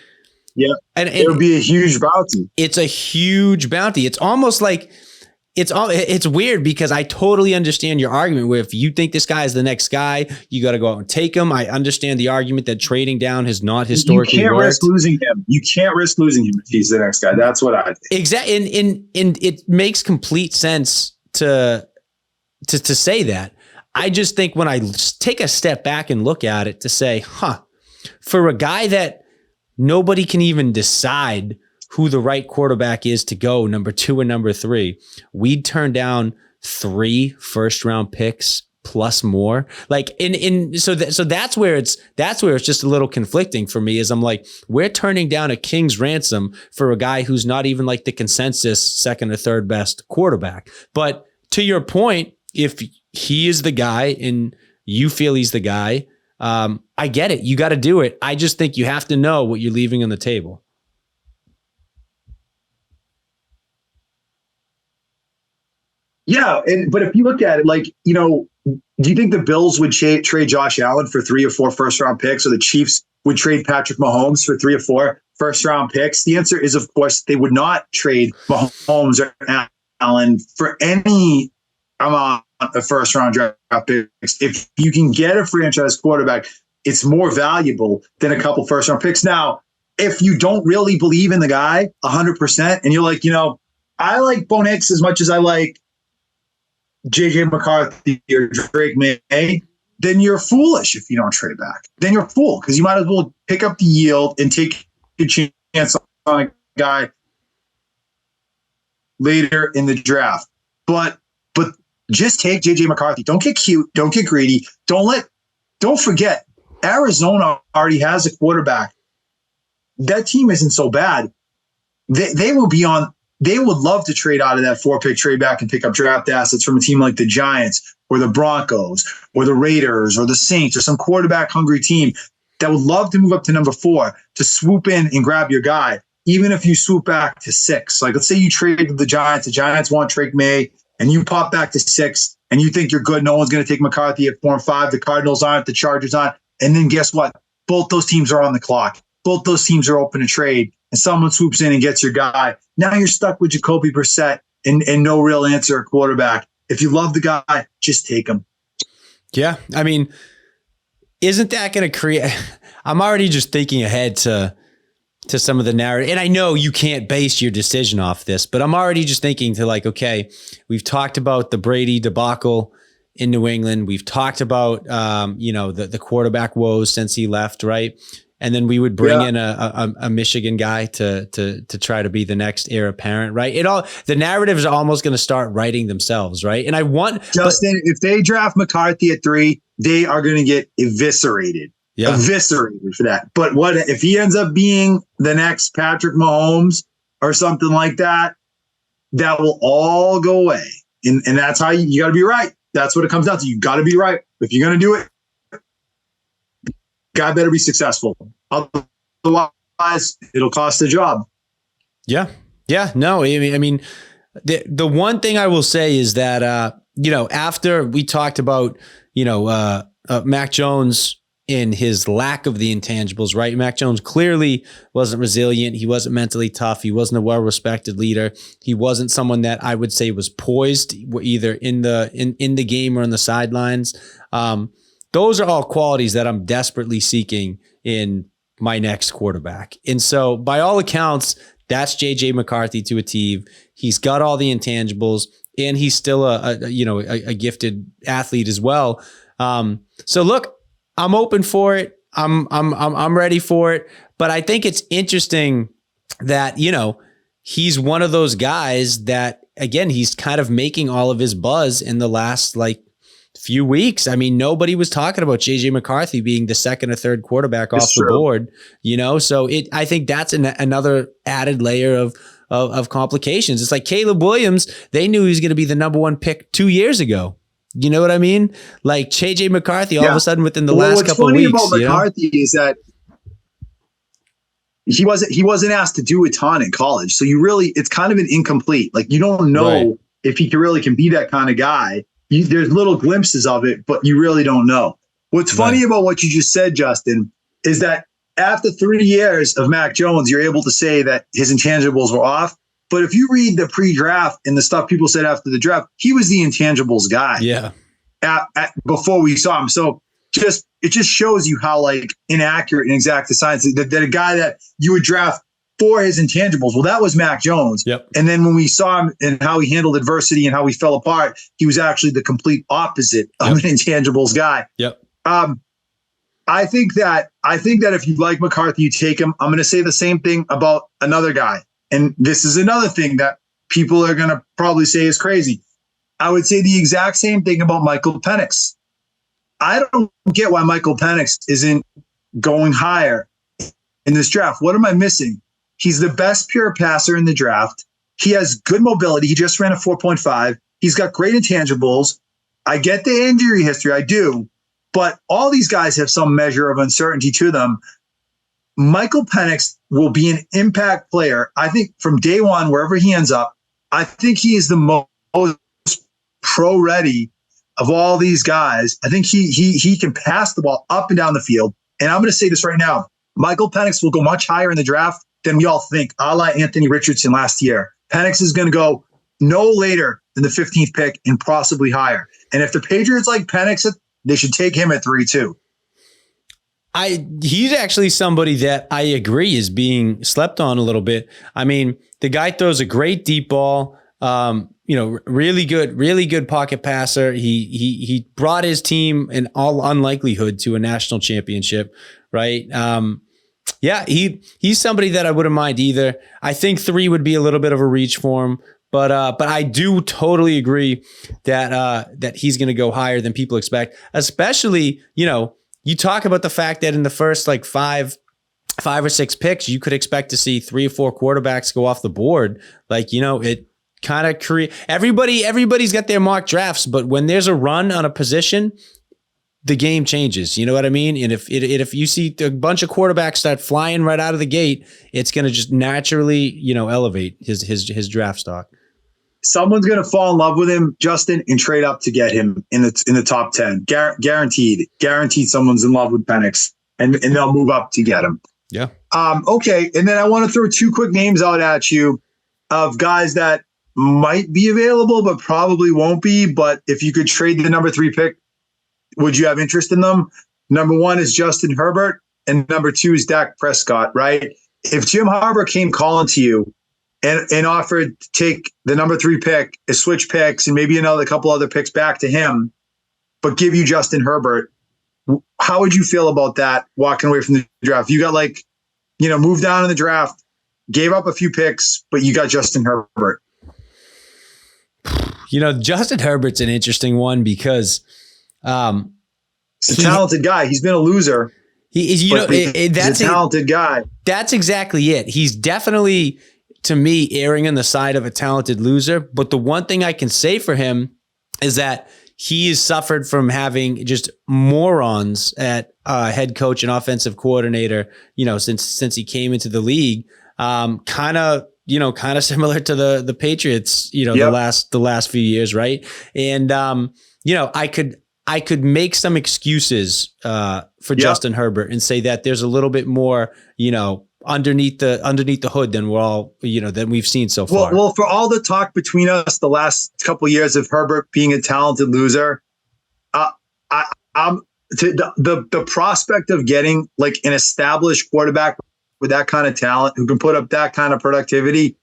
Speaker 1: yeah, and it would be a huge bounty.
Speaker 2: It's a huge bounty. It's almost like it's weird, because I totally understand your argument where if you think this guy is the next guy, you got to go out and take him. I understand the argument that trading down has not historically worked.
Speaker 1: You can't risk losing him. You can't risk losing him if he's the next guy. That's what I think.
Speaker 2: Exactly. And it makes complete sense to say that. I just think when I take a step back and look at it to say, for a guy that nobody can even decide who the right quarterback is to go number 2 and number 3, we'd turn down 3 first round picks plus more. Like so that's where it's just a little conflicting for me, is I'm like, we're turning down a king's ransom for a guy who's not even like the consensus second or third best quarterback. But to your point, if he is the guy and you feel he's the guy, I get it. You got to do it. I just think you have to know what you're leaving on the table.
Speaker 1: Yeah, but if you look at it, like, do you think the Bills would trade Josh Allen for 3 or 4 first round picks, or the Chiefs would trade Patrick Mahomes for 3 or 4 first round picks? The answer is, of course, they would not trade Mahomes or Allen for any amount of first round draft picks. If you can get a franchise quarterback, it's more valuable than a couple first round picks. Now, if you don't really believe in the guy 100%, and you're like, I like Bo Nix as much as I like JJ McCarthy or Drake May, then you're foolish if you don't trade back. Then you're a fool, because you might as well pick up the yield and take a chance on a guy later in the draft. But just take JJ McCarthy. Don't get cute. Don't get greedy. Don't forget, Arizona already has a quarterback. That team isn't so bad. They will be on. They would love to trade out of that 4-pick trade back and pick up draft assets from a team like the Giants or the Broncos or the Raiders or the Saints or some quarterback hungry team that would love to move up to number 4 to swoop in and grab your guy, even if you swoop back to 6. Like, let's say you trade with the Giants want Drake May, and you pop back to 6 and you think you're good. No one's going to take McCarthy at 4 and 5. The Cardinals aren't, the Chargers aren't. And then guess what? Both those teams are on the clock. Both those teams are open to trade, and someone swoops in and gets your guy. Now you're stuck with Jacoby Brissett and no real answer at quarterback. If you love the guy, just take him.
Speaker 2: Yeah. I mean, isn't that going to create, I'm already just thinking ahead to some of the narrative. And I know you can't base your decision off this, but I'm already just thinking to like, okay, we've talked about the Brady debacle in New England. We've talked about, the quarterback woes since he left, right? And then we would bring in a Michigan guy to try to be the next heir apparent, right? The narratives are almost going to start writing themselves, right? And I want
Speaker 1: Justin, if they draft McCarthy at 3, they are going to get eviscerated. Yeah. Eviscerated for that. But what if he ends up being the next Patrick Mahomes or something like that? That will all go away, and that's how you got to be right. That's what it comes down to. You got to be right if you're going to do it. Guy better be successful. Otherwise, it'll cost the job.
Speaker 2: Yeah. Yeah. No, I mean, the one thing I will say is that, after we talked about, Mac Jones in his lack of the intangibles, right? Mac Jones clearly wasn't resilient. He wasn't mentally tough. He wasn't a well-respected leader. He wasn't someone that I would say was poised either in the game or on the sidelines. those are all qualities that I'm desperately seeking in my next quarterback. And so by all accounts, that's JJ McCarthy to a T. He's got all the intangibles, and he's still a gifted athlete as well. So look, I'm open for it. I'm ready for it. But I think it's interesting that, he's one of those guys that, again, he's kind of making all of his buzz in the last few weeks. I mean, nobody was talking about JJ McCarthy being the second or third quarterback off the board, so I think that's another added layer of complications. It's like Caleb Williams, they knew he was going to be the number one pick 2 years ago. You know what I mean? Like JJ McCarthy, all of a sudden within the last couple of weeks.
Speaker 1: What's funny about McCarthy is that he wasn't asked to do a ton in college. So it's kind of an incomplete. Like, you don't know if he can be that kind of guy. There's little glimpses of it, but you really don't know. What's funny about what you just said, Justin, is that after 3 years of Mac Jones, you're able to say that his intangibles were off. But if you read the pre-draft and the stuff people said after the draft, he was the intangibles guy.
Speaker 2: Yeah.
Speaker 1: Before we saw him. So it just shows you how inaccurate and exact the science that a guy that you would draft for his intangibles. Well, that was Mac Jones.
Speaker 2: Yep.
Speaker 1: And then when we saw him and how he handled adversity and how he fell apart, he was actually the complete opposite of an intangibles guy.
Speaker 2: Yep.
Speaker 1: I think that if you like McCarthy, you take him. I'm going to say the same thing about another guy. And this is another thing that people are going to probably say is crazy. I would say the exact same thing about Michael Penix. I don't get why Michael Penix isn't going higher in this draft. What am I missing? He's the best pure passer in the draft. He has good mobility. He just ran a 4.5. He's got great intangibles. I get the injury history. I do. But all these guys have some measure of uncertainty to them. Michael Penix will be an impact player. I think from day one, wherever he ends up, I think he is the most pro ready of all these guys. I think he can pass the ball up and down the field. And I'm going to say this right now. Michael Penix will go much higher in the draft than we all think, a la Anthony Richardson last year. Penix is going to go no later than the 15th pick and possibly higher. And if the Patriots like Penix, they should take him at 3 too.
Speaker 2: He's actually somebody that I agree is being slept on a little bit. I mean, the guy throws a great deep ball. Really good pocket passer. He brought his team in all unlikelihood to a national championship, right? He's somebody that I wouldn't mind either. I think 3 would be a little bit of a reach for him, but I do totally agree that he's going to go higher than people expect, especially, you talk about the fact that in the first five or six picks, you could expect to see 3 or 4 quarterbacks go off the board. It kind of everybody's got their mock drafts, but when there's a run on a position, the game changes. You know what I mean? And if you see a bunch of quarterbacks start flying right out of the gate, it's going to just naturally, elevate his draft stock.
Speaker 1: Someone's going to fall in love with him, Justin, and trade up to get him in the top 10. Guaranteed someone's in love with Penix, and they'll move up to get him.
Speaker 2: Yeah.
Speaker 1: Okay. And then I want to throw 2 quick names out at you of guys that might be available, but probably won't be. But if you could trade the number 3 pick, would you have interest in them? Number 1 is Justin Herbert, and number 2 is Dak Prescott, right? If Jim Harbaugh came calling to you and offered to take the number 3 pick, switch picks, and maybe another couple other picks back to him, but give you Justin Herbert, how would you feel about that walking away from the draft? You got moved down in the draft, gave up a few picks, but you got Justin Herbert.
Speaker 2: Justin Herbert's an interesting one because
Speaker 1: he's a talented guy. He's been a loser. He's a talented guy.
Speaker 2: That's exactly it. He's definitely, to me, erring on the side of a talented loser. But the one thing I can say for him is that he has suffered from having just morons at head coach and offensive coordinator, since he came into the league. Kind of similar to the Patriots, the last few years, right? And I could make some excuses for Justin Herbert and say that there's a little bit more, underneath the hood than than we've seen so far.
Speaker 1: Well, for all the talk between us the last couple of years of Herbert being a talented loser, the prospect of getting like an established quarterback with that kind of talent who can put up that kind of productivity,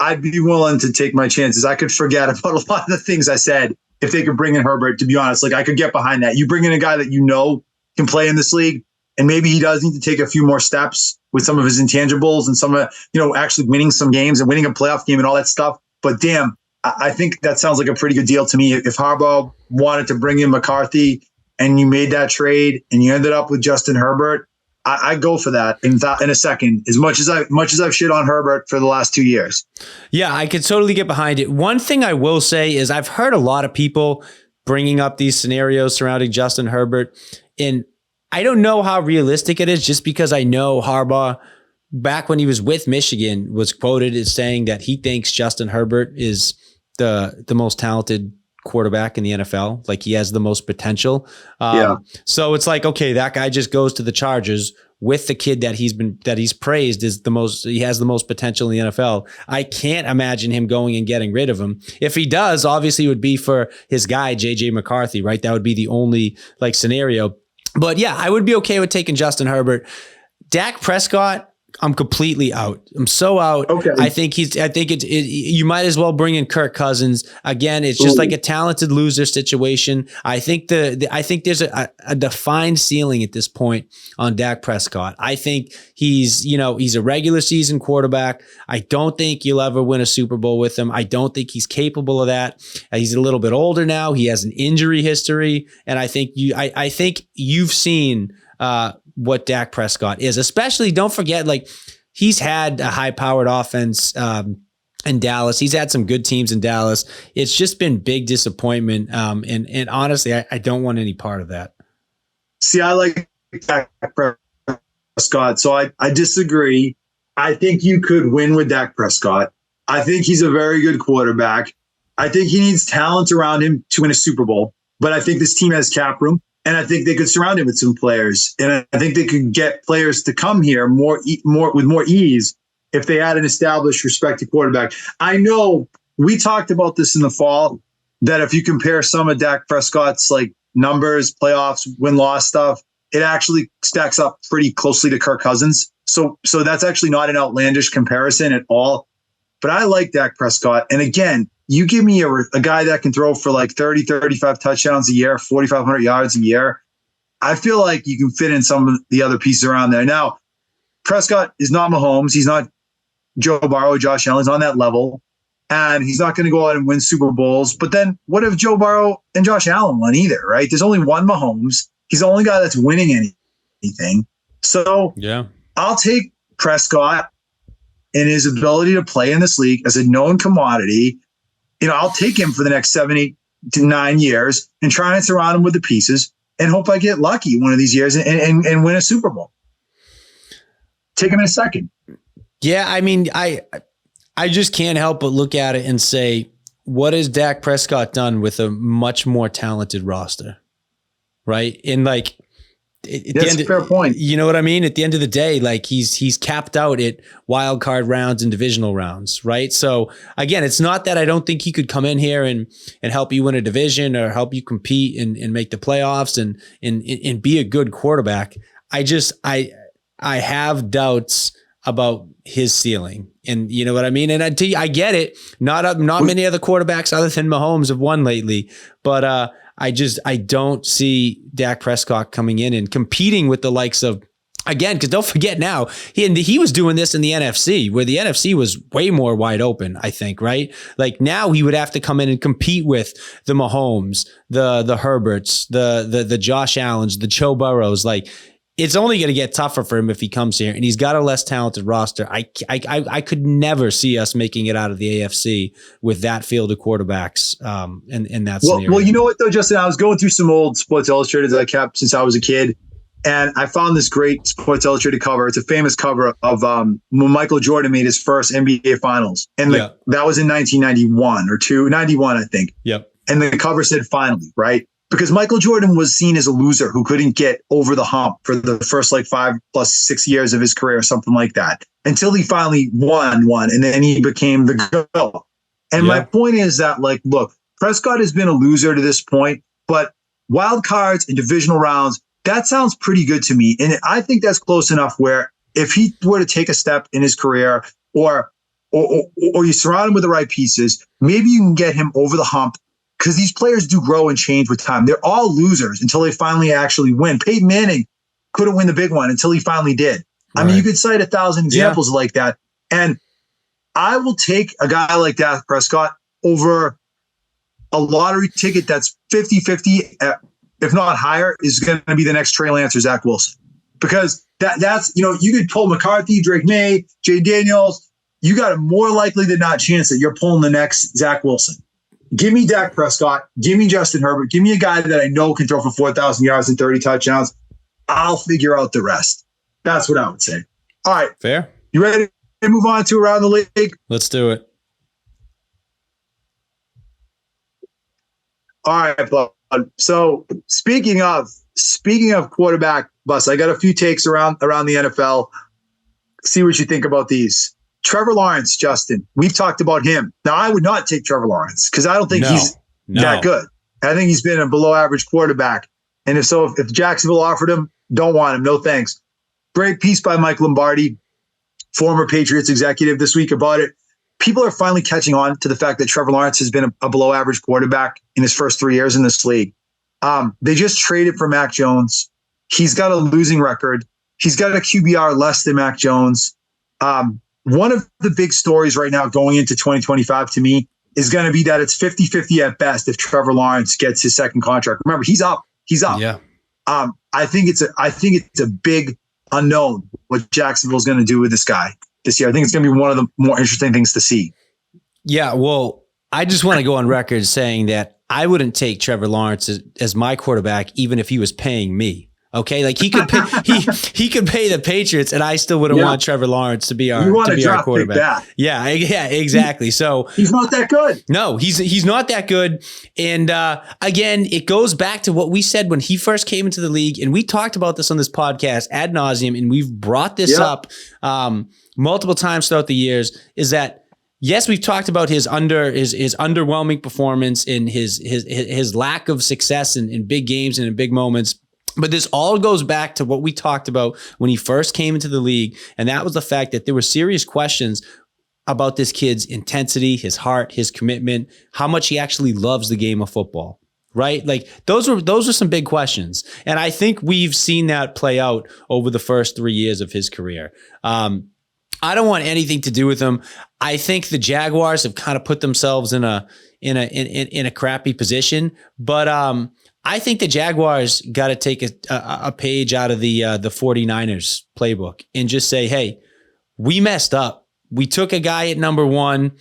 Speaker 1: I'd be willing to take my chances. I could forget about a lot of the things I said if they could bring in Herbert, to be honest. Like, I could get behind that. You bring in a guy that can play in this league, and maybe he does need to take a few more steps with some of his intangibles and some of, actually winning some games and winning a playoff game and all that stuff. But damn, I think that sounds like a pretty good deal to me. If Harbaugh wanted to bring in McCarthy and you made that trade and you ended up with Justin Herbert, I go for that in a second, as much as I've shit on Herbert for the last 2 years.
Speaker 2: Yeah, I could totally get behind it. One thing I will say is I've heard a lot of people bringing up these scenarios surrounding Justin Herbert, and I don't know how realistic it is, just because I know Harbaugh, back when he was with Michigan, was quoted as saying that he thinks Justin Herbert is the most talented quarterback in the NFL. Like, he has the most potential. So it's like, okay, that guy just goes to the Chargers with the kid that he's praised as he has the most potential in the NFL. I can't imagine him going and getting rid of him. If he does, obviously it would be for his guy, JJ McCarthy, right? That would be the only scenario. But yeah, I would be okay with taking Justin Herbert. Dak Prescott, I'm completely out. I'm so out.
Speaker 1: Okay.
Speaker 2: I think you might as well bring in Kirk Cousins. Again, it's just like a talented loser situation. I think I think there's a defined ceiling at this point on Dak Prescott. I think he's a regular season quarterback. I don't think you'll ever win a Super Bowl with him. I don't think he's capable of that. He's a little bit older now. He has an injury history, and I think you've seen what Dak Prescott is. Especially, don't forget, like, he's had a high-powered offense in Dallas. He's had some good teams in Dallas. It's just been big disappointment. And honestly, I don't want any part of that.
Speaker 1: See, I like Dak Prescott, so I disagree. I think you could win with Dak Prescott. I think he's a very good quarterback. I think he needs talent around him to win a Super Bowl, but I think this team has cap room. And I think they could surround him with some players. And I think they could get players to come here with more ease if they had an established, respected quarterback. I know we talked about this in the fall, that if you compare some of Dak Prescott's like numbers, playoffs, win-loss stuff, it actually stacks up pretty closely to Kirk Cousins. So that's actually not an outlandish comparison at all. But I like Dak Prescott. And again, you give me a guy that can throw for like 30, 35 touchdowns a year, 4,500 yards a year. I feel like you can fit in some of the other pieces around there. Now, Prescott is not Mahomes. He's not Joe Burrow, Josh Allen. He's on that level. And he's not going to go out and win Super Bowls. But then what if Joe Burrow and Josh Allen won either, right? There's only one Mahomes. He's the only guy that's winning anything. So yeah, I'll take Prescott and his ability to play in this league as a known commodity. I'll take him for the next 7, 8 to 9 years and try and surround him with the pieces and hope I get lucky one of these years and win a Super Bowl. Take him in a second.
Speaker 2: Yeah, I mean, I just can't help but look at it and say, what has Dak Prescott done with a much more talented roster? Right? And like,
Speaker 1: that's a fair point.
Speaker 2: You know what I mean? At the end of the day, like, he's capped out at wild card rounds and divisional rounds, right? So again, it's not that I don't think he could come in here and help you win a division or help you compete and make the playoffs and be a good quarterback. I have doubts about his ceiling, and you know what I mean? And I get it. Not many other quarterbacks other than Mahomes have won lately, but I don't see Dak Prescott coming in and competing with the likes of, again, because don't forget now, he was doing this in the NFC, where the NFC was way more wide open, I think, right? Like, now he would have to come in and compete with the Mahomes, the Herberts, the Josh Allens, the Joe Burrows. Like, it's only going to get tougher for him if he comes here, and he's got a less talented roster. I could never see us making it out of the AFC with that field of quarterbacks in that scenario.
Speaker 1: Well, you know what though, Justin? I was going through some old Sports Illustrated that I kept since I was a kid, and I found this great Sports Illustrated cover. It's a famous cover of when Michael Jordan made his first NBA Finals, and that was in 1991 or 91, I think.
Speaker 2: Yep.
Speaker 1: And the cover said "finally," right? Because Michael Jordan was seen as a loser who couldn't get over the hump for the first 5+6 years of his career, or something like that, until he finally won one, and then he became the GOAT. And my point is that, look, Prescott has been a loser to this point, but wild cards and divisional rounds, that sounds pretty good to me. And I think that's close enough where if he were to take a step in his career or you surround him with the right pieces, maybe you can get him over the hump, because these players do grow and change with time. They're all losers until they finally actually win. Peyton Manning couldn't win the big one until he finally did. Right. I mean, you could cite 1,000 examples like that. And I will take a guy like Dak Prescott over a lottery ticket that's 50-50, if not higher, is going to be the next Trey Lance or Zach Wilson. Because that's, you could pull McCarthy, Drake May, Jay Daniels. You got a more likely than not chance that you're pulling the next Zach Wilson. Give me Dak Prescott. Give me Justin Herbert. Give me a guy that I know can throw for 4,000 yards and 30 touchdowns. I'll figure out the rest. That's what I would say. All right.
Speaker 2: Fair.
Speaker 1: You ready to move on to around the league?
Speaker 2: Let's do it.
Speaker 1: All right, bud. So speaking of quarterback bust, I got a few takes around the NFL. See what you think about these. Trevor Lawrence, Justin, we've talked about him. Now, I would not take Trevor Lawrence because I don't think he's that good. I think he's been a below average quarterback. And if Jacksonville offered him, don't want him. No thanks. Great piece by Mike Lombardi, former Patriots executive, this week about it. People are finally catching on to the fact that Trevor Lawrence has been a below average quarterback in his first 3 years in this league. They just traded for Mac Jones. He's got a losing record. He's got a QBR less than Mac Jones. One of the big stories right now going into 2025 to me is going to be that it's 50-50 at best if Trevor Lawrence gets his second contract. Remember, he's up.
Speaker 2: Yeah.
Speaker 1: I think it's a big unknown what Jacksonville's going to do with this guy this year. I think it's going to be one of the more interesting things to see.
Speaker 2: Yeah. Well, I just want to go on record saying that I wouldn't take Trevor Lawrence as my quarterback, even if he was paying me. Okay, like he could pay, he could pay the Patriots, and I still wouldn't want Trevor Lawrence to be our quarterback. Yeah, exactly. So
Speaker 1: he's not that good.
Speaker 2: No, he's not that good. And again, it goes back to what we said when he first came into the league, and we talked about this on this podcast ad nauseum, and we've brought this up multiple times throughout the years. Is that yes, we've talked about his underwhelming performance and his lack of success in big games and in big moments. But this all goes back to what we talked about when he first came into the league. And that was the fact that there were serious questions about this kid's intensity, his heart, his commitment, how much he actually loves the game of football, right? Like those are some big questions. And I think we've seen that play out over the first 3 years of his career. I don't want anything to do with him. I think the Jaguars have kind of put themselves in a crappy position, but I think the Jaguars got to take a page out of the 49ers playbook and just say, hey, we messed up. We took a guy at number one.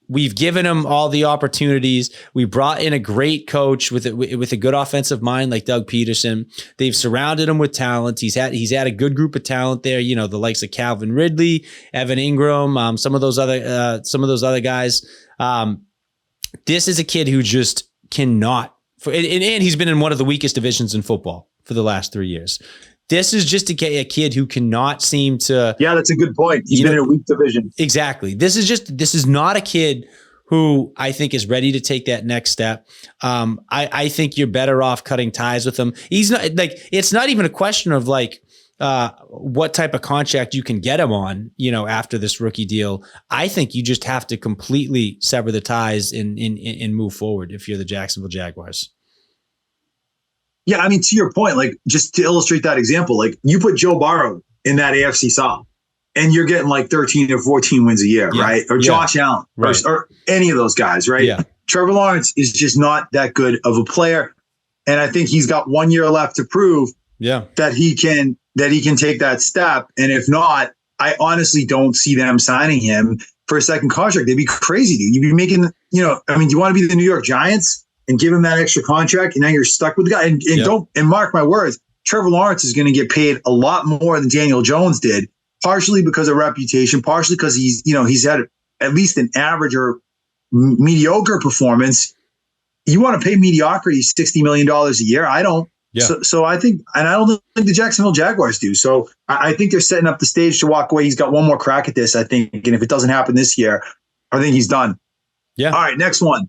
Speaker 2: We've given him all the opportunities. We brought in a great coach with a good offensive mind like Doug Peterson. They've surrounded him with talent. He's had a good group of talent there. You know, the likes of Calvin Ridley, Evan Ingram, some of those other guys. This is a kid who just cannot. And he's been in one of the weakest divisions in football for the last 3 years. This is just a kid who cannot seem to. Yeah,
Speaker 1: that's a good point. He's been in a weak division.
Speaker 2: Exactly. This is not a kid who I think is ready to take that next step. I think you're better off cutting ties with him. He's not like, it's not even a question of like, what type of contract you can get him on, after this rookie deal. I think you just have to completely sever the ties and move forward if you're the Jacksonville Jaguars.
Speaker 1: Yeah, I mean, to your point, like just to illustrate that example, like you put Joe Burrow in that AFC South and you're getting like 13 or 14 wins a year, right? Or Josh Allen or any of those guys, right? Yeah. Trevor Lawrence is just not that good of a player. And I think he's got 1 year left to prove that he can take that step. And if not, I honestly don't see them signing him for a second contract. They'd be crazy, dude. You'd be making, do you want to be the New York Giants and give him that extra contract? And now you're stuck with the guy. And mark my words, Trevor Lawrence is going to get paid a lot more than Daniel Jones did, partially because of reputation, partially because he's had at least an average or mediocre performance. You want to pay mediocrity $60 million a year? I don't. Yeah. So I think, and I don't think the Jacksonville Jaguars do. So I think they're setting up the stage to walk away. He's got one more crack at this, I think. And if it doesn't happen this year, I think he's done. Yeah. All right. Next one.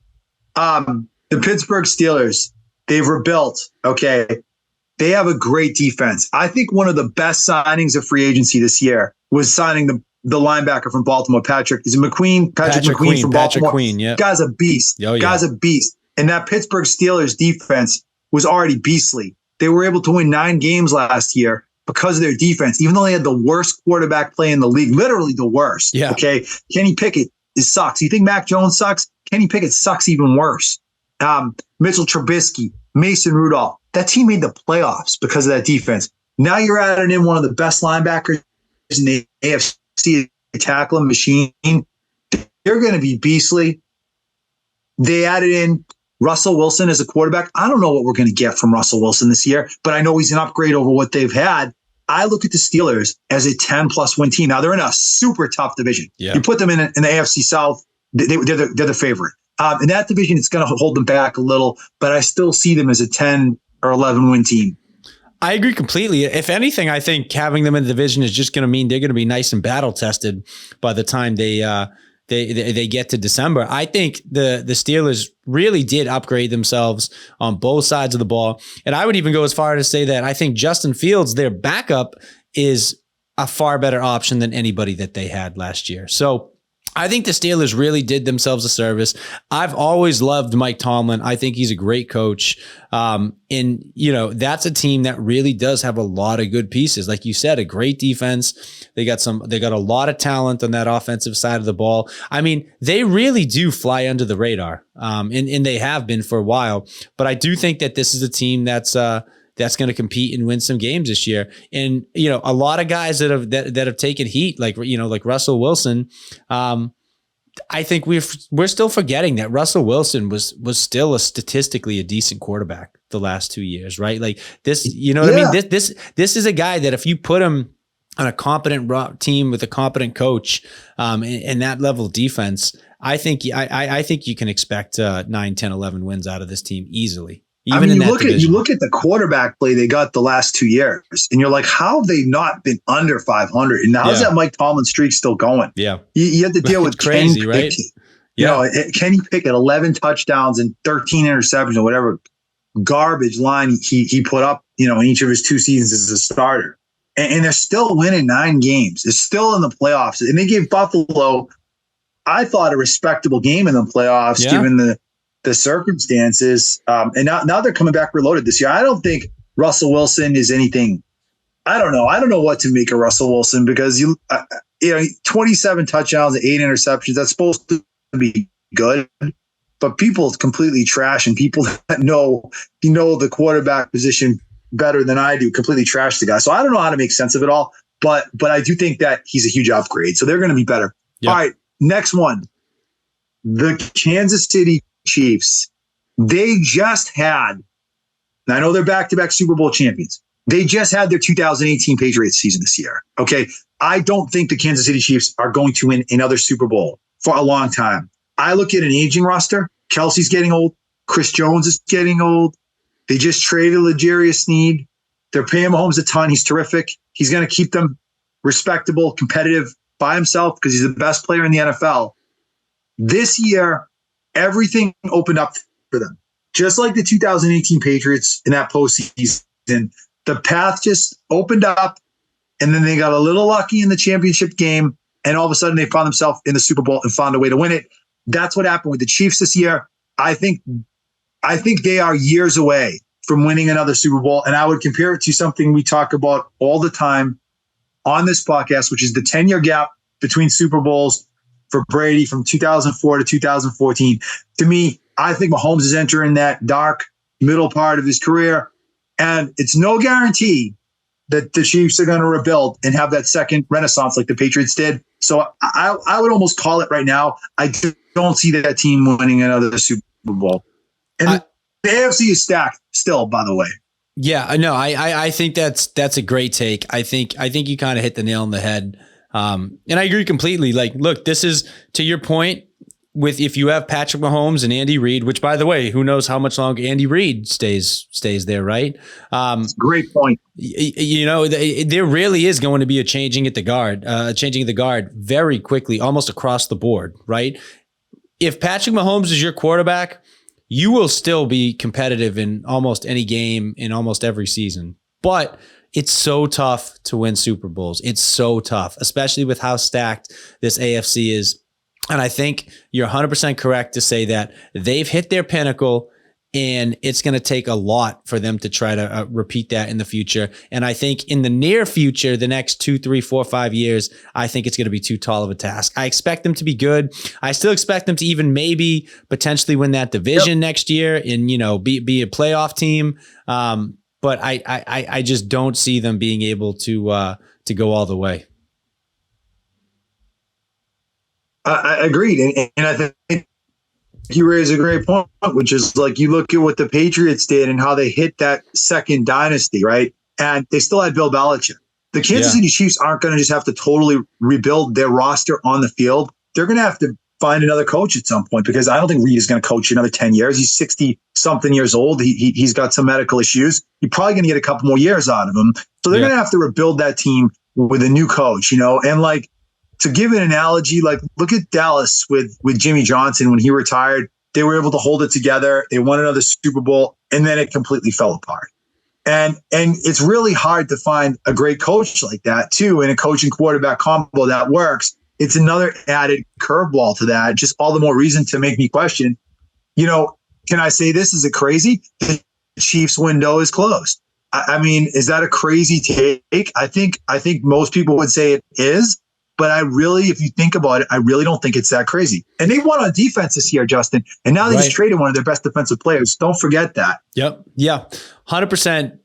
Speaker 1: The Pittsburgh Steelers. They've rebuilt. Okay. They have a great defense. I think one of the best signings of free agency this year was signing the linebacker from Baltimore, Patrick McQueen from Baltimore.
Speaker 2: Patrick Queen, yeah.
Speaker 1: Guy's a beast.
Speaker 2: Oh, yeah.
Speaker 1: Guy's a beast. And that Pittsburgh Steelers defense was already beastly. They were able to win 9 games last year because of their defense, even though they had the worst quarterback play in the league, literally the worst.
Speaker 2: Yeah.
Speaker 1: Okay. Kenny Pickett sucks. You think Mac Jones sucks? Kenny Pickett sucks even worse. Mitchell Trubisky, Mason Rudolph. That team made the playoffs because of that defense. Now you're adding in one of the best linebackers in the AFC, tackling machine. They're going to be beastly. They added in Russell Wilson as a quarterback. I don't know what we're going to get from Russell Wilson this year, but I know he's an upgrade over what they've had. I look at the Steelers as a 10-plus win team. Now, they're in a super tough division. Yeah. You put them in the AFC South, they're the favorite. In that division, it's going to hold them back a little, but I still see them as a 10 or 11 win team.
Speaker 2: I agree completely. If anything, I think having them in the division is just going to mean they're going to be nice and battle tested by the time they get to December. I think the Steelers really did upgrade themselves on both sides of the ball. And I would even go as far as to say that I think Justin Fields, their backup, is a far better option than anybody that they had last year. So I think the Steelers really did themselves a service. I've always loved Mike Tomlin. I think he's a great coach. And, that's a team that really does have a lot of good pieces. Like you said, a great defense. They got a lot of talent on that offensive side of the ball. I mean, they really do fly under the radar. And they have been for a while. But I do think that this is a team that's going to compete and win some games this year. And, a lot of guys that have taken heat, like Russell Wilson. I think we're still forgetting that Russell Wilson was still statistically a decent quarterback the last 2 years, right? Like this, what I mean? This is a guy that if you put him on a competent team with a competent coach, and that level of defense, I think you can expect 9, 10, 11 wins out of this team easily. You look at the quarterback play they got the last 2 years, and you're like, how have they not been under 500? And how's that Mike Tomlin streak still going? Yeah,
Speaker 1: you have to deal with
Speaker 2: crazy,
Speaker 1: Kenny
Speaker 2: right?
Speaker 1: Pickett. Kenny Pickett, 11 touchdowns and 13 interceptions or whatever garbage line he put up, in each of his 2 seasons as a starter, and they're still winning 9 games. They're still in the playoffs, and they gave Buffalo, I thought, a respectable game in the playoffs, given the circumstances. And now they're coming back reloaded this year. I don't think Russell Wilson is anything. I don't know. I don't know what to make of Russell Wilson because 27 touchdowns and 8 interceptions. That's supposed to be good, but people completely trash, and people that know the quarterback position better than I do completely trash the guy. So I don't know how to make sense of it all, but I do think that he's a huge upgrade. So they're going to be better. Yep. All right, next one. The Kansas City Chiefs. They just had, and I know they're back-to-back Super Bowl champions. They just had their 2018 Patriots season this year. Okay. I don't think the Kansas City Chiefs are going to win another Super Bowl for a long time. I look at an aging roster. Kelsey's getting old. Chris Jones is getting old. They just traded L'Jarius Sneed. They're paying Mahomes a ton. He's terrific. He's going to keep them respectable, competitive by himself because he's the best player in the NFL. This year, everything opened up for them. Just like the 2018 Patriots in that postseason, the path just opened up, and then they got a little lucky in the championship game, and all of a sudden they found themselves in the Super Bowl and found a way to win it. That's what happened with the Chiefs this year. I think they are years away from winning another Super Bowl, and I would compare it to something we talk about all the time on this podcast, which is the 10-year gap between Super Bowls for Brady from 2004 to 2014. To me, I think Mahomes is entering that dark middle part of his career, and it's no guarantee that the Chiefs are going to rebuild and have that second renaissance like the Patriots did. So I would almost call it right now. I don't see that team winning another Super Bowl. And the AFC is stacked still, by the way.
Speaker 2: Yeah, no, I think that's a great take. I think you kind of hit the nail on the head. And I agree completely. Like, look, this is to your point with if you have Patrick Mahomes and Andy Reid, which by the way, who knows how much longer Andy Reid stays there, right?
Speaker 1: Great point.
Speaker 2: There really is going to be a changing of the guard very quickly, almost across the board, right? If Patrick Mahomes is your quarterback, you will still be competitive in almost any game in almost every season. But it's so tough to win Super Bowls. It's so tough, especially with how stacked this AFC is. And I think you're 100% correct to say that they've hit their pinnacle, and it's going to take a lot for them to try to repeat that in the future. And I think in the near future, the next 2, 3, 4, 5 years, I think it's going to be too tall of a task. I expect them to be good. I still expect them to even maybe potentially win that division next year and, be a playoff team. But I just don't see them being able to go all the way.
Speaker 1: I agreed. And I think you raise a great point, which is like you look at what the Patriots did and how they hit that second dynasty, right? And they still had Bill Belichick. The Kansas City Chiefs aren't going to just have to totally rebuild their roster on the field. They're going to have to find another coach at some point, because I don't think Reed is going to coach another 10 years. He's 60-something years old. He's got some medical issues. You're probably going to get a couple more years out of him. So they're going to have to rebuild that team with a new coach, and like, to give an analogy, like look at Dallas with Jimmy Johnson when he retired. They were able to hold it together. They won another Super Bowl, and then it completely fell apart. And it's really hard to find a great coach like that too, and a coach and quarterback combo that works. It's another added curveball to that. Just all the more reason to make me question. Can I say this? Is it crazy? The Chiefs window is closed. I mean, is that a crazy take? I think most people would say it is. But if you think about it, I really don't think it's that crazy. And they won on defense this year, Justin. And now they just traded one of their best defensive players. Don't forget that.
Speaker 2: Yep. Yeah. 100%.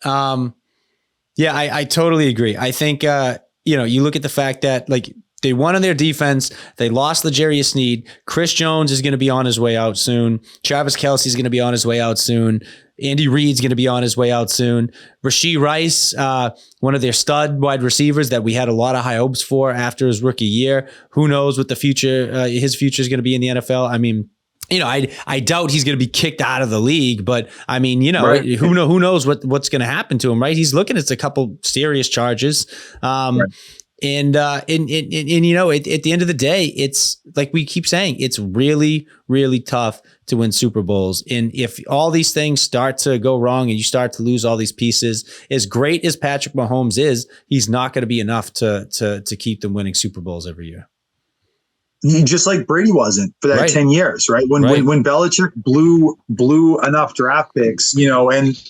Speaker 2: I totally agree. I think, you look at the fact that like they won on their defense. They lost L'Jarius Sneed. Chris Jones is going to be on his way out soon. Travis Kelce is going to be on his way out soon. Andy Reid's going to be on his way out soon. Rashee Rice, one of their stud wide receivers that we had a lot of high hopes for after his rookie year. Who knows what the future, his future is going to be in the NFL. I mean, I doubt he's going to be kicked out of the league, but I mean, who knows what's going to happen to him, right? He's looking at a couple serious charges. And at the end of the day, it's like we keep saying, it's really, really tough to win Super Bowls. And if all these things start to go wrong and you start to lose all these pieces, as great as Patrick Mahomes is, he's not going to be enough to keep them winning Super Bowls every year.
Speaker 1: Just like Brady wasn't for that 10 years, right? When Belichick blew enough draft picks, and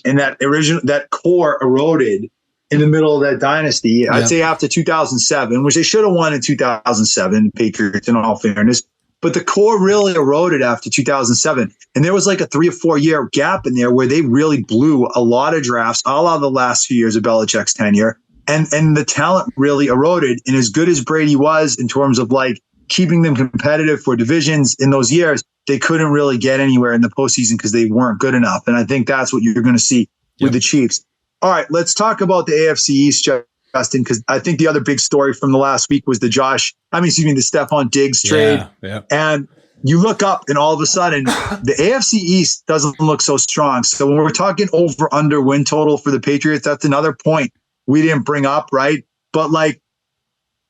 Speaker 1: that core eroded in the middle of that dynasty. I'd say after 2007, which they should have won in 2007, Patriots in all fairness, but the core really eroded after 2007. And there was like a 3 or 4 year gap in there where they really blew a lot of drafts all out of the last few years of Belichick's tenure. And the talent really eroded. And as good as Brady was in terms of like keeping them competitive for divisions in those years, they couldn't really get anywhere in the postseason because they weren't good enough. And I think that's what you're going to see with the Chiefs. All right, let's talk about the AFC East, Justin, because I think the other big story from the last week was the Stephon Diggs trade. Yeah. And you look up and all of a sudden the AFC East doesn't look so strong. So when we're talking over under win total for the Patriots, that's another point we didn't bring up, right? But like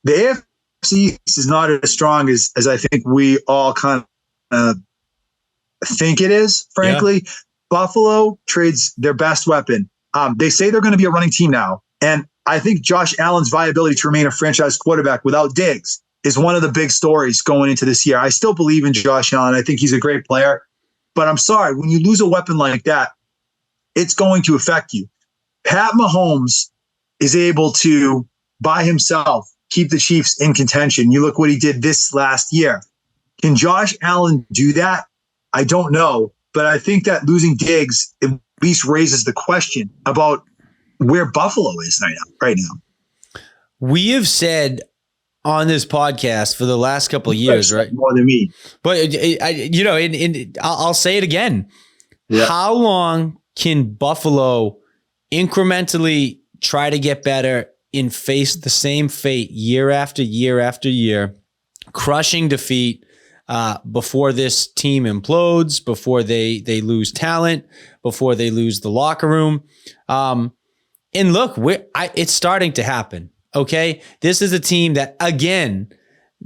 Speaker 1: the AFC East is not as strong as I think we all kind of think it is, frankly. Yeah. Buffalo trades their best weapon. They say they're going to be a running team now. And I think Josh Allen's viability to remain a franchise quarterback without Diggs is one of the big stories going into this year. I still believe in Josh Allen. I think he's a great player. But I'm sorry, when you lose a weapon like that, it's going to affect you. Pat Mahomes is able to, by himself, keep the Chiefs in contention. You look what he did this last year. Can Josh Allen do that? I don't know. But I think that losing Diggs at least raises the question about where Buffalo is right now.
Speaker 2: We have said on this podcast for the last couple of years, right?
Speaker 1: More than me.
Speaker 2: But, I'll say it again. Yeah. How long can Buffalo incrementally try to get better and face the same fate year after year after year, crushing defeat, before this team implodes, before they lose talent, before they lose the locker room? And look, it's starting to happen. Okay. This is a team that, again,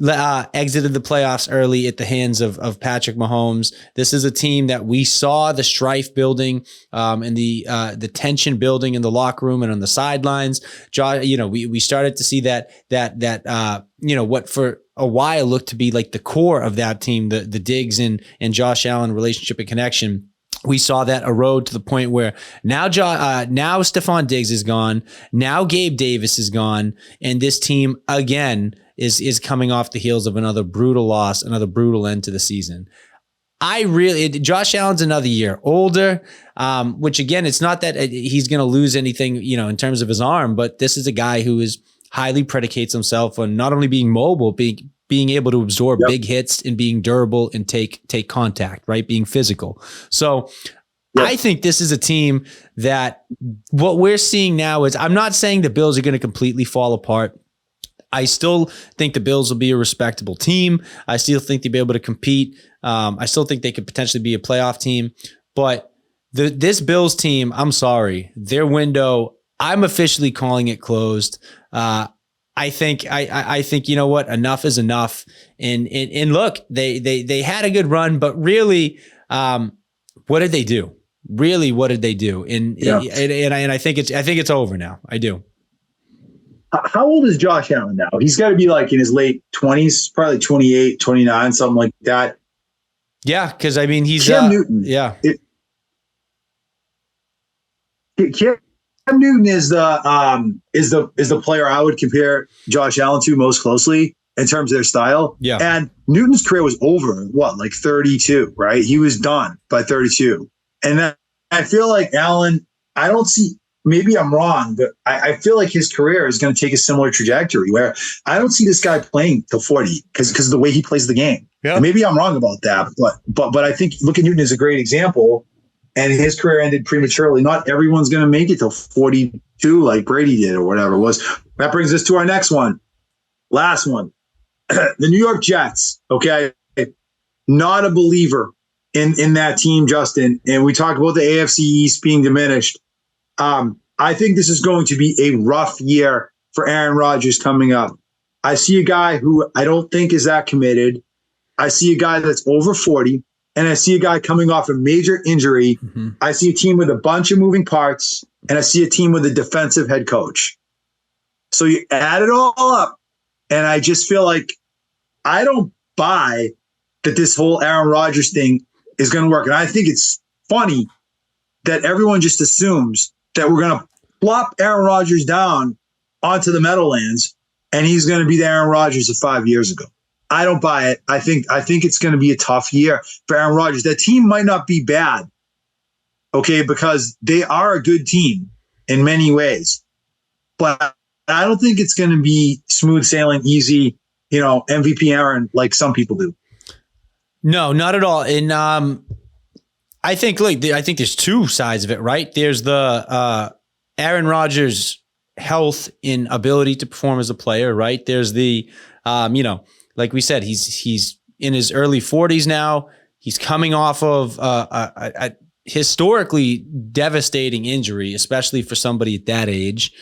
Speaker 2: exited the playoffs early at the hands of Patrick Mahomes. This is a team that we saw the strife building, and the tension building in the locker room and on the sidelines. We started to see that what for a while looked to be like the core of that team, the Diggs and Josh Allen relationship and connection. We saw that erode to the point where now Stephon Diggs is gone. Now Gabe Davis is gone. And this team again is coming off the heels of another brutal loss, another brutal end to the season. Josh Allen's another year older, which again, it's not that he's going to lose anything, in terms of his arm, but this is a guy who is highly predicates himself on not only being mobile, being able to absorb big hits and being durable and take contact, right? Being physical. So I think this is a team that what we're seeing now is, I'm not saying the Bills are going to completely fall apart. I still think the Bills will be a respectable team. I still think they'll be able to compete. I still think they could potentially be a playoff team, but this Bills team, I'm sorry, their window, I'm officially calling it closed. I think you know what, enough is enough. And look, they had a good run, but really, what did they do? Really, what did they do? And I think it's over now. I do.
Speaker 1: How old is Josh Allen now? He's got to be like in his late 20s, probably 28, 29, something like that.
Speaker 2: Yeah, because I mean, he's
Speaker 1: Cam Newton.
Speaker 2: Yeah.
Speaker 1: Cam Newton is the player I would compare Josh Allen to most closely in terms of their style.
Speaker 2: Yeah.
Speaker 1: And Newton's career was over, like 32, right? He was done by 32. And then I feel like Allen, I don't see, maybe I'm wrong, but I feel like his career is going to take a similar trajectory where I don't see this guy playing till 40 because of the way he plays the game. Yeah. And maybe I'm wrong about that, but I think look at Newton as a great example. And his career ended prematurely. Not everyone's going to make it till 42 like Brady did or whatever it was. That brings us to our next one. Last one. The New York Jets, okay? Not a believer in that team, Justin. And we talk about the AFC East being diminished. I think this is going to be a rough year for Aaron Rodgers coming up. I see a guy who I don't think is that committed. I see a guy that's over 40. And I see a guy coming off a major injury. Mm-hmm. I see a team with a bunch of moving parts, and I see a team with a defensive head coach. So you add it all up, and I just feel like I don't buy that this whole Aaron Rodgers thing is going to work. And I think it's funny that everyone just assumes that we're going to plop Aaron Rodgers down onto the Meadowlands, and he's going to be the Aaron Rodgers of 5 years ago. I don't buy it. I think it's going to be a tough year for Aaron Rodgers. That team might not be bad, okay, because they are a good team in many ways. But I don't think it's going to be smooth sailing, easy, MVP Aaron like some people do.
Speaker 2: No, not at all. And I think there's two sides of it, right? There's the Aaron Rodgers' health and ability to perform as a player, right? There's the like we said, he's in his early 40s now. He's coming off of a historically devastating injury, especially for somebody at that age.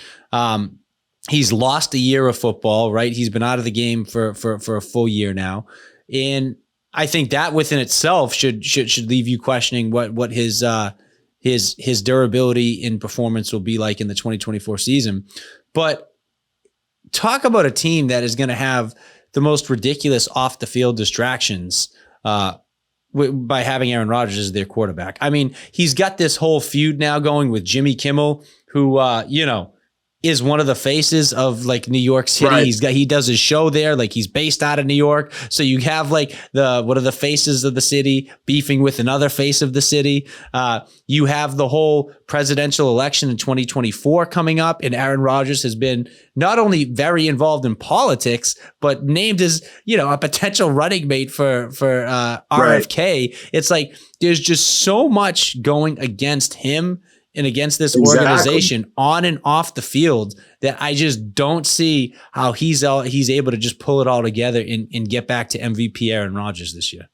Speaker 2: He's lost a year of football, right? He's been out of the game for a full year now. And I think that within itself should leave you questioning what his durability in performance will be like in the 2024 season. But talk about a team that is going to have the most ridiculous off the field distractions by having Aaron Rodgers as their quarterback. I mean, he's got this whole feud now going with Jimmy Kimmel, who, is one of the faces of like New York City. Right. He does his show there. Like he's based out of New York. So you have like one of the faces of the city beefing with another face of the city. You have the whole presidential election in 2024 coming up, and Aaron Rodgers has been not only very involved in politics, but named as, a potential running mate for RFK. Right. It's like, there's just so much going against him and against this organization on and off the field that I just don't see how he's able to just pull it all together and get back to MVP Aaron Rodgers this year.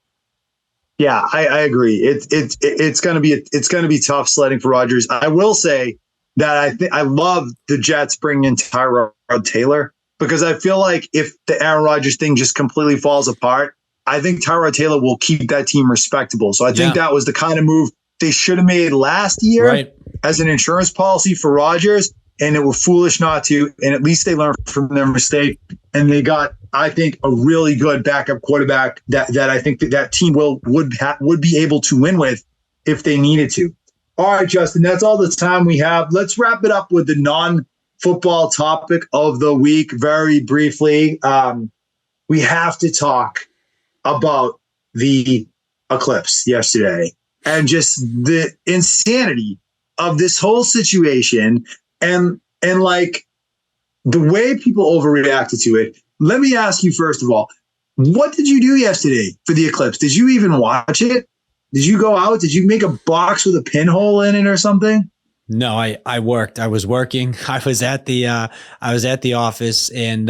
Speaker 1: Yeah, I agree. It's going to be tough sledding for Rodgers. I will say that I love the Jets bringing in Tyrod Taylor. because I feel like if the Aaron Rodgers thing just completely falls apart, I think Tyrod Taylor will keep that team respectable. So I think that was the kind of move they should have made last year as an insurance policy for Rodgers, and it was foolish not to. And at least they learned from their mistake, and they got, I think, a really good backup quarterback that I think that team would be able to win with if they needed to. All right, Justin, that's all the time we have. Let's wrap it up with the non-football topic of the week very briefly. We have to talk about the eclipse yesterday and just the insanity of this whole situation and like the way people overreacted to it. Let me ask you, first of all, what did you do yesterday for the eclipse? Did you even watch it? Did you go out? Did you make a box with a pinhole in it or something?
Speaker 2: No, I worked. I was working. I was at the office, and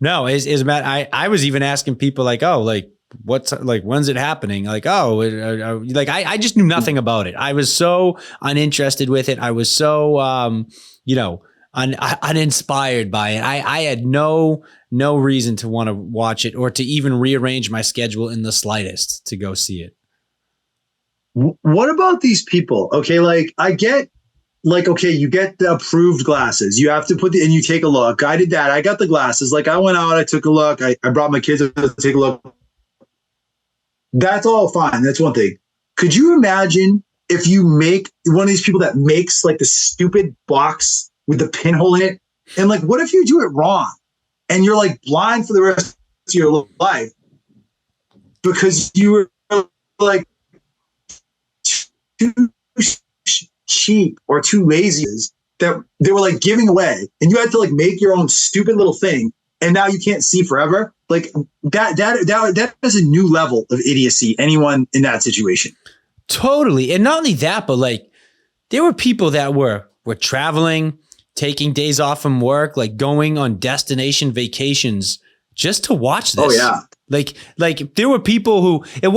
Speaker 2: no, is Matt. I was even asking people like, oh, like what's like, when's it happening? Like, oh, like I just knew nothing about it. I was so uninterested with it. I was so uninspired by it. I had no reason to want to watch it or to even rearrange my schedule in the slightest to go see it.
Speaker 1: What about these people? Okay, like I get, like, okay, you get the approved glasses. You have to and you take a look. I did that. I got the glasses. Like I went out, I took a look. I brought my kids to take a look. That's all fine. That's one thing. Could you imagine if you make one of these people that makes like the stupid box with the pinhole in it? And like, what if you do it wrong and you're like blind for the rest of your life because you were like too cheap or too lazy that they were like giving away, and you had to like make your own stupid little thing, and now you can't see forever. Like that is a new level of idiocy. Anyone in that situation,
Speaker 2: totally. And not only that, but like there were people that were traveling, taking days off from work, like going on destination vacations just to watch this.
Speaker 1: Oh yeah.
Speaker 2: Like there were people who it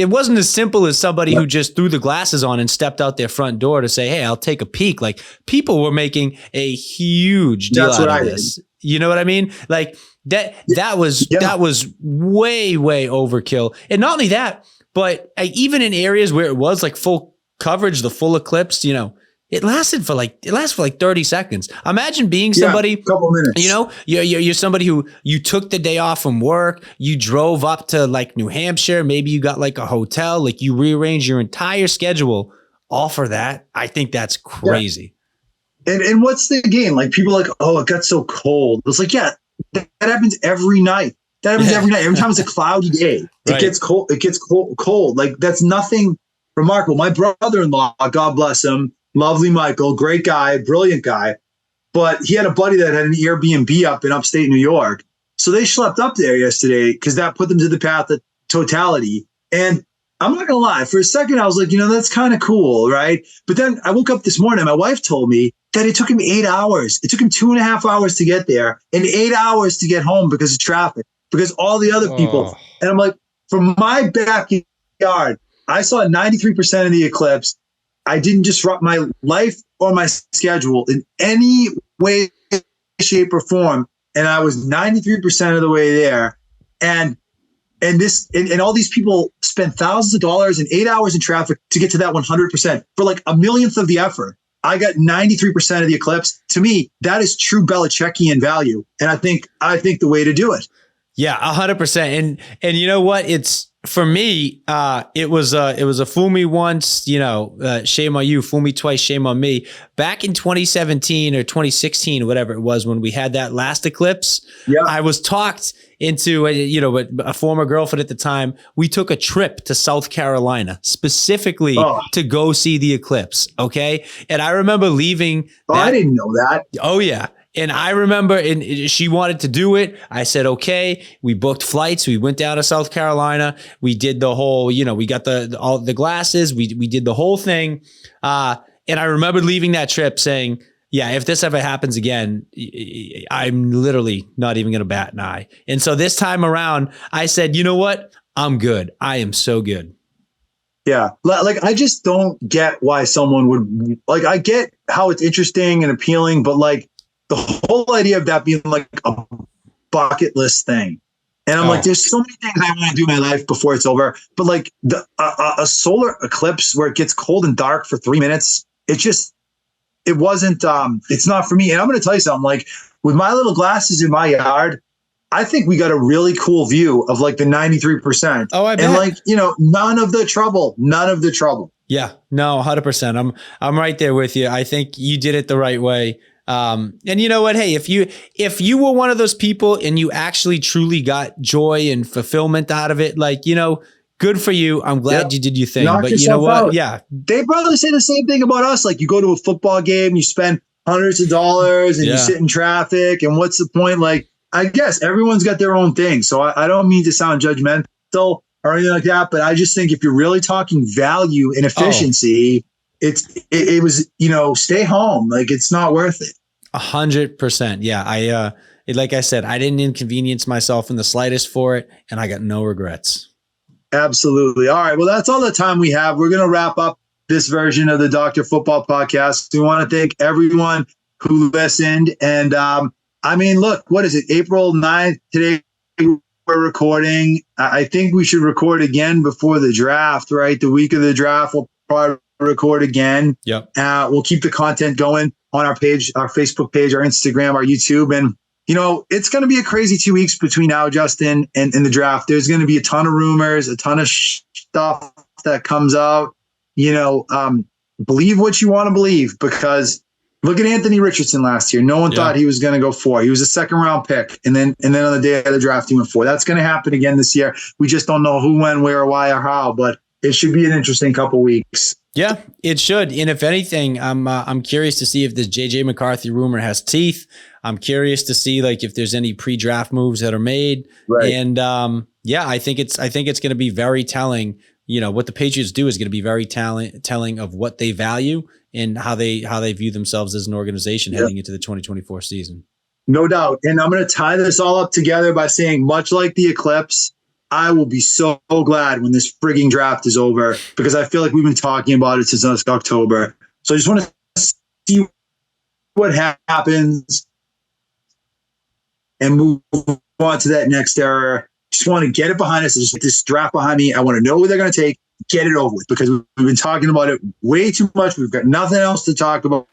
Speaker 2: wasn't as simple as somebody who just threw the glasses on and stepped out their front door to say, hey, I'll take a peek. Like people were making a huge deal out of this. You know what I mean? Like that was way overkill. And not only that, but even in areas where it was like full coverage, the full eclipse, it lasted for like 30 seconds. Imagine being somebody,
Speaker 1: couple minutes.
Speaker 2: You're somebody who you took the day off from work, you drove up to like New Hampshire, maybe you got like a hotel, like you rearranged your entire schedule all for that. I think that's crazy.
Speaker 1: Yeah. And what's the game? Like people are like, oh, it got so cold. It's like, yeah, that happens every night. That happens every night. Every time it's a cloudy day, it gets cold. It gets cold. Like that's nothing remarkable. My brother-in-law, God bless him, lovely Michael, great guy, brilliant guy. But he had a buddy that had an Airbnb up in upstate New York. So they schlepped up there yesterday because that put them to the path of totality. And I'm not going to lie, for a second, I was like, that's kind of cool, right? But then I woke up this morning, my wife told me that it took him 8 hours. It took him 2.5 hours to get there and 8 hours to get home because of traffic, because all the other people. And I'm like, from my backyard, I saw 93% of the eclipse. I didn't disrupt my life or my schedule in any way, shape, or form. And I was 93% of the way there. And all these people spent thousands of dollars and 8 hours in traffic to get to that 100% for like a millionth of the effort. I got 93% of the eclipse. To me, that is true Belichickian value. And I think the way to do it.
Speaker 2: Yeah, 100%. And you know what? It's, for me, it was a fool me once, shame on you, fool me twice, shame on me. Back in 2017 or 2016, or whatever it was, when we had that last eclipse, I was talked into, a former girlfriend at the time. We took a trip to South Carolina specifically to go see the eclipse. Okay. And I remember leaving.
Speaker 1: I didn't know that.
Speaker 2: Oh yeah. And I remember, and she wanted to do it. I said, okay. We booked flights. We went down to South Carolina. We did the whole, we got all the glasses. We did the whole thing. And I remember leaving that trip saying, yeah, if this ever happens again, I'm literally not even going to bat an eye. And so this time around, I said, you know what? I'm good. I am so good.
Speaker 1: Yeah. Like, I just don't get why someone would, like, I get how it's interesting and appealing, but like, the whole idea of that being like a bucket list thing. And I'm like, there's so many things I want to do in my life before it's over. But like a solar eclipse where it gets cold and dark for 3 minutes, it wasn't, it's not for me. And I'm going to tell you something, like with my little glasses in my yard, I think we got a really cool view of like the 93%.
Speaker 2: Oh, I bet.
Speaker 1: And like, none of the trouble.
Speaker 2: Yeah, no, 100%. I'm right there with you. I think you did it the right way. And you know what? Hey, if you were one of those people and you actually truly got joy and fulfillment out of it, like, good for you. I'm glad you did your thing.
Speaker 1: Knock
Speaker 2: but you know what?
Speaker 1: Out.
Speaker 2: Yeah.
Speaker 1: They probably say the same thing about us. Like you go to a football game, you spend hundreds of dollars and you sit in traffic. And what's the point? Like, I guess everyone's got their own thing. So I don't mean to sound judgmental or anything like that, but I just think if you're really talking value and efficiency, it was, stay home. Like it's not worth it.
Speaker 2: 100%. Yeah. Like I said, I didn't inconvenience myself in the slightest for it, and I got no regrets.
Speaker 1: Absolutely. All right. Well, that's all the time we have. We're going to wrap up this version of the Dr. Football Podcast. We want to thank everyone who listened. And look, what is it? April 9th. Today we're recording. I think we should record again before the draft, right? The week of the draft, we'll probably record again.
Speaker 2: Yep.
Speaker 1: We'll keep the content going on our page, our Facebook page, our Instagram, our YouTube. And, it's going to be a crazy 2 weeks between now, Justin, and the draft. There's going to be a ton of rumors, a ton of stuff that comes out. Believe what you want to believe, because look at Anthony Richardson last year. No one thought he was going to go 4. He was a second round pick. And then on the day of the draft, he went 4. That's going to happen again this year. We just don't know who, when, where, why, or how, but it should be an interesting couple weeks.
Speaker 2: Yeah, it should. And if anything, I'm curious to see if this JJ McCarthy rumor has teeth. I'm curious to see like if there's any pre-draft moves that are made.
Speaker 1: Right.
Speaker 2: And I think it's going to be very telling. What the Patriots do is going to be very telling of what they value and how they view themselves as an organization heading into the 2024 season.
Speaker 1: No doubt. And I'm going to tie this all up together by saying, much like the eclipse, I will be so glad when this frigging draft is over, because I feel like we've been talking about it since October. So I just want to see what happens and move on to that next era. Just want to get it behind us. I just want this draft behind me. I want to know what they're going to take, get it over with, because we've been talking about it way too much. We've got nothing else to talk about.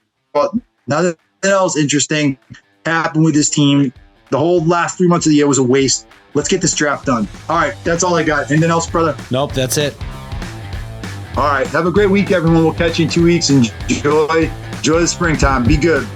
Speaker 1: Nothing else interesting happened with this team. The whole last 3 months of the year was a waste. Let's get this draft done. All right, that's all I got. Anything else, brother?
Speaker 2: Nope, that's it.
Speaker 1: All right, have a great week, everyone. We'll catch you in 2 weeks. Enjoy the springtime. Be good.